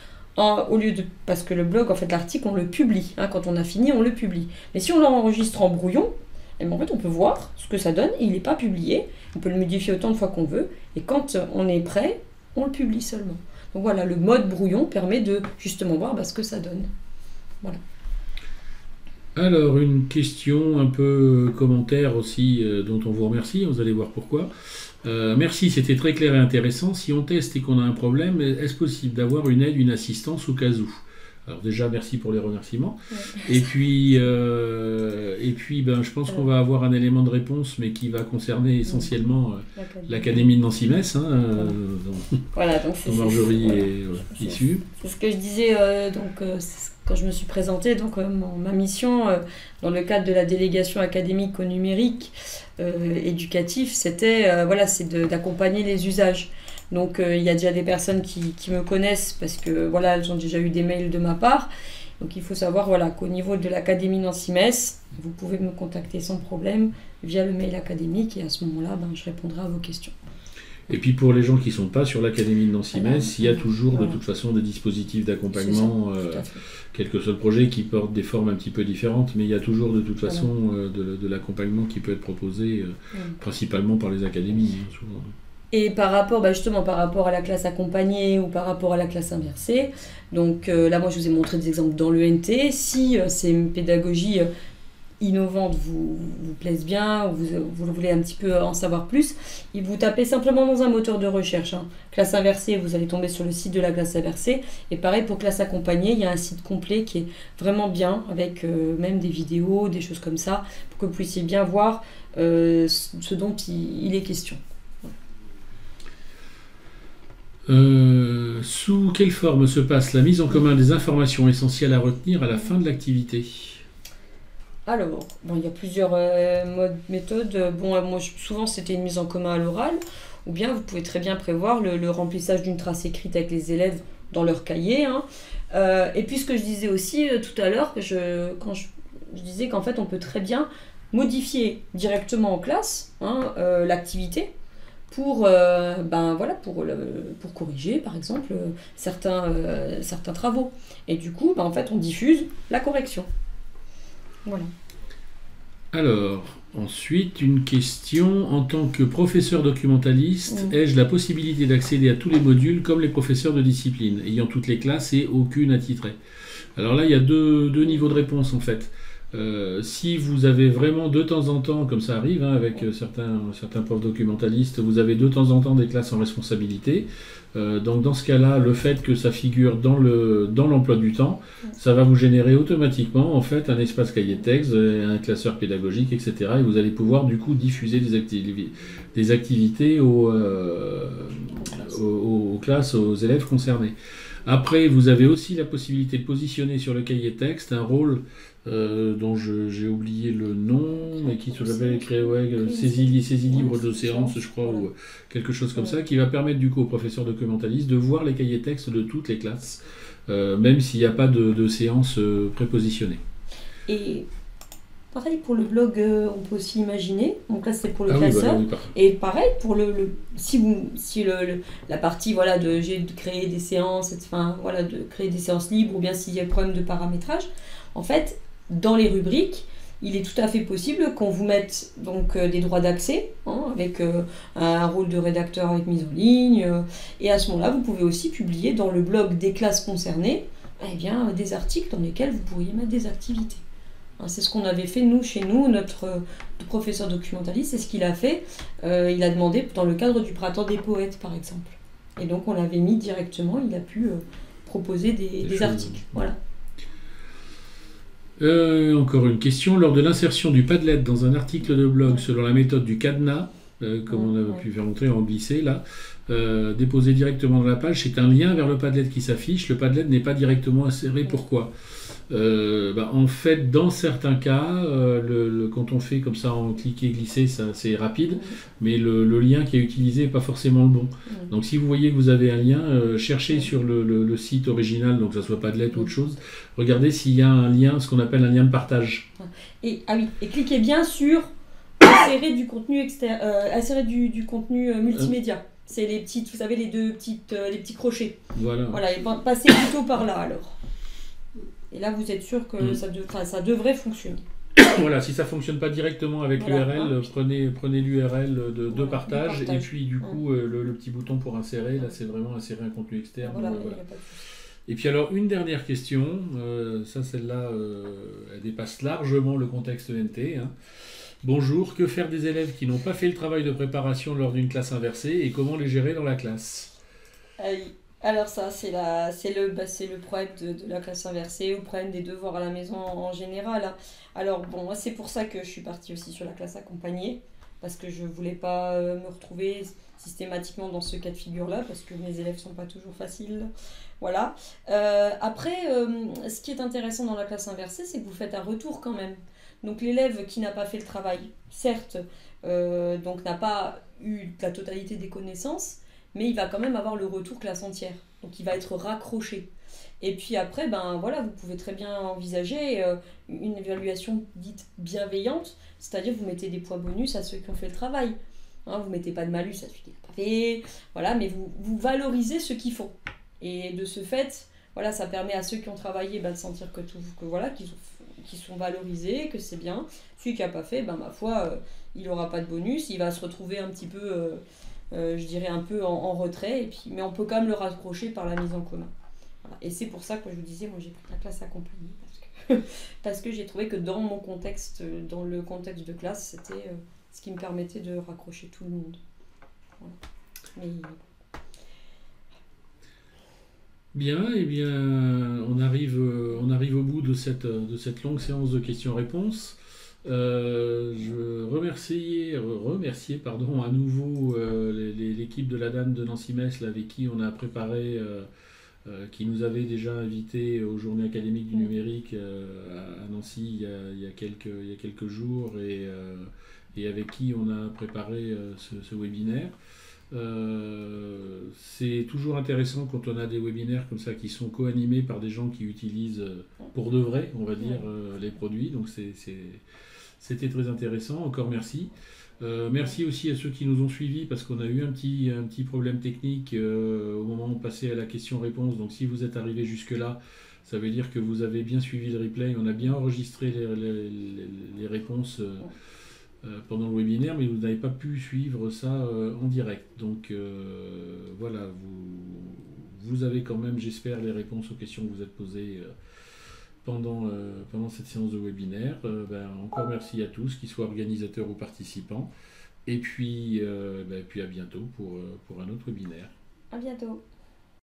parce que le blog, en fait, l'article, on le publie. Hein, quand on a fini, on le publie. Mais si on l'enregistre en brouillon, et bien en fait on peut voir ce que ça donne, il n'est pas publié, on peut le modifier autant de fois qu'on veut, et quand on est prêt, on le publie seulement. Donc voilà, le mode brouillon permet de justement voir ce que ça donne. Voilà.
Alors, une question un peu commentaire aussi, dont on vous remercie, vous allez voir pourquoi. Merci, c'était très clair et intéressant. Si on teste et qu'on a un problème, est-ce possible d'avoir une aide, une assistance au cas où? Alors déjà, merci pour les remerciements. Ouais. Et puis, je pense qu'on va avoir un élément de réponse, mais qui va concerner essentiellement l'Académie de Nancy-Metz, dont Marjorie est issue.
C'est ce que je disais quand je me suis présentée. Donc, ma mission, dans le cadre de la délégation académique au numérique éducatif, c'était c'est d'accompagner les usages. Donc il y a déjà des personnes qui me connaissent parce que elles ont déjà eu des mails de ma part. Donc il faut savoir qu'au niveau de l'Académie Nancy-Metz, vous pouvez me contacter sans problème via le mail académique et à ce moment-là, je répondrai à vos questions.
Et puis pour les gens qui ne sont pas sur l'Académie de Nancy-Metz, il y a toujours de toute façon des dispositifs d'accompagnement, quel que soit le projet, qui portent des formes un petit peu différentes, mais il y a toujours de toute façon de l'accompagnement qui peut être proposé principalement par les académies. Souvent.
Et par rapport, par rapport à la classe accompagnée ou par rapport à la classe inversée, donc là, moi, je vous ai montré des exemples dans l'ENT. Si ces pédagogies innovantes vous plaisent bien, ou vous voulez un petit peu en savoir plus, vous tapez simplement dans un moteur de recherche. Classe inversée, vous allez tomber sur le site de la classe inversée. Et pareil, pour classe accompagnée, il y a un site complet qui est vraiment bien, avec même des vidéos, des choses comme ça, pour que vous puissiez bien voir ce dont il est question.
Sous quelle forme se passe la mise en commun des informations essentielles à retenir à la fin de l'activité?
Alors, il y a plusieurs méthodes. Moi, souvent, c'était une mise en commun à l'oral, ou bien vous pouvez très bien prévoir le remplissage d'une trace écrite avec les élèves dans leur cahier. Et puis, ce que je disais aussi tout à l'heure, quand je disais qu'en fait, on peut très bien modifier directement en classe l'activité, pour corriger, par exemple, certains travaux. Et du coup, en fait, on diffuse la correction. Voilà.
Alors, ensuite, une question. En tant que professeur documentaliste, ai-je la possibilité d'accéder à tous les modules comme les professeurs de discipline, ayant toutes les classes et aucune attitrée? Alors là, il y a deux niveaux de réponse, en fait. Si vous avez vraiment de temps en temps, comme ça arrive avec certains profs documentalistes, vous avez de temps en temps des classes en responsabilité, donc dans ce cas-là, le fait que ça figure dans l'emploi du temps, ça va vous générer automatiquement en fait un espace cahier de texte, un classeur pédagogique, etc. Et vous allez pouvoir du coup diffuser des activités aux classes, aux élèves concernés. Après, vous avez aussi la possibilité de positionner sur le cahier de texte un rôle dont j'ai oublié le nom, mais qui s'appelle saisie libre de séance, je crois, ou quelque chose comme ça, qui va permettre du coup aux professeurs documentalistes de voir les cahiers de texte de toutes les classes, même s'il n'y a pas de séance prépositionnée. Et
pareil pour le blog, on peut aussi imaginer. Donc là, c'est pour le classeur. Et pareil pour la partie de créer des séances, de créer des séances libres, ou bien s'il y a un problème de paramétrage. En fait, dans les rubriques, il est tout à fait possible qu'on vous mette donc des droits d'accès, avec un rôle de rédacteur avec mise en ligne. Et à ce moment-là, vous pouvez aussi publier dans le blog des classes concernées des articles dans lesquels vous pourriez mettre des activités. C'est ce qu'on avait fait chez nous, notre professeur documentaliste, c'est ce qu'il a fait. Il a demandé dans le cadre du Printemps des poètes, par exemple. Et donc on l'avait mis directement, il a pu proposer des articles. Voilà.
Encore une question. Lors de l'insertion du Padlet dans un article de blog selon la méthode du cadenas, comme on a pu faire montrer en glissé là, déposé directement dans la page, c'est un lien vers le Padlet qui s'affiche. Le Padlet n'est pas directement inséré. Pourquoi ? En fait, dans certains cas, quand on fait comme ça en cliquer glisser, c'est rapide, mais le lien qui est utilisé n'est pas forcément le bon. Donc si vous voyez que vous avez un lien, cherchez sur le site original, donc que ce soit Padlet ou autre chose, regardez s'il y a un lien, ce qu'on appelle un lien de partage.
Et cliquez bien sur insérer du contenu insérer du contenu multimédia. C'est les petites, vous savez, les petits crochets. Voilà, et passez plutôt par là alors. Et là, vous êtes sûr que ça devrait fonctionner.
Voilà, si ça ne fonctionne pas directement avec
Voilà,
l'URL, prenez l'URL de
Voilà,
partage,
du partage.
et puis du coup, le petit bouton pour insérer, là c'est vraiment insérer un contenu externe.
Voilà,
Voilà.
il y a pas de souci.
Et puis alors, une dernière question, celle-là, elle dépasse largement le contexte NT. Hein. Bonjour, que faire des élèves qui n'ont pas fait le travail de préparation lors d'une classe inversée et comment les gérer dans la classe?
Alors ça, c'est le problème de la classe inversée, ou le problème des devoirs à la maison en général, hein. Alors bon, moi c'est pour ça que je suis partie aussi sur la classe accompagnée, parce que je voulais pas me retrouver systématiquement dans ce cas de figure-là, parce que mes élèves sont pas toujours faciles. Voilà. Après, ce qui est intéressant dans la classe inversée, c'est que vous faites un retour quand même. Donc l'élève qui n'a pas fait le travail, certes, donc n'a pas eu la totalité des connaissances, mais il va quand même avoir le retour classe entière. Donc il va être raccroché. Et puis après, ben voilà, vous pouvez très bien envisager une évaluation dite bienveillante, c'est-à-dire vous mettez des points bonus à ceux qui ont fait le travail. Hein, vous mettez pas de malus à celui qui n'a pas fait, voilà, mais vous valorisez ceux qui font. Et de ce fait, voilà, ça permet à ceux qui ont travaillé de sentir voilà, qu'ils sont valorisés, que c'est bien. Celui qui n'a pas fait, ben ma foi, il n'aura pas de bonus, il va se retrouver un petit peu je dirais un peu en retrait, et puis, mais on peut quand même le raccrocher par la mise en commun. Voilà. Et c'est pour ça que je vous disais, moi j'ai pris la classe accompagnée, parce que j'ai trouvé que dans mon contexte, dans le contexte de classe, c'était ce qui me permettait de raccrocher tout le monde. Voilà. Mais...
Bien, eh bien, on arrive au bout de cette longue séance de questions-réponses. Je remercier pardon, à nouveau l'équipe de la Dame de Nancy-Metz avec qui on a préparé, qui nous avait déjà invités aux Journées académiques du numérique à Nancy il y a quelques jours et avec qui on a préparé ce webinaire. C'est toujours intéressant quand on a des webinaires comme ça qui sont co-animés par des gens qui utilisent pour de vrai, on va dire, les produits. Donc c'était très intéressant. Encore merci. Merci aussi à ceux qui nous ont suivis parce qu'on a eu un petit problème technique au moment où on passait à la question-réponse. Donc si vous êtes arrivé jusque-là, ça veut dire que vous avez bien suivi le replay. On a bien enregistré les réponses pendant le webinaire, mais vous n'avez pas pu suivre ça en direct. Donc voilà, vous avez quand même, j'espère, les réponses aux questions que vous êtes posées pendant cette séance de webinaire. Encore merci à tous, qu'ils soient organisateurs ou participants. Et puis à bientôt pour un autre webinaire.
À bientôt.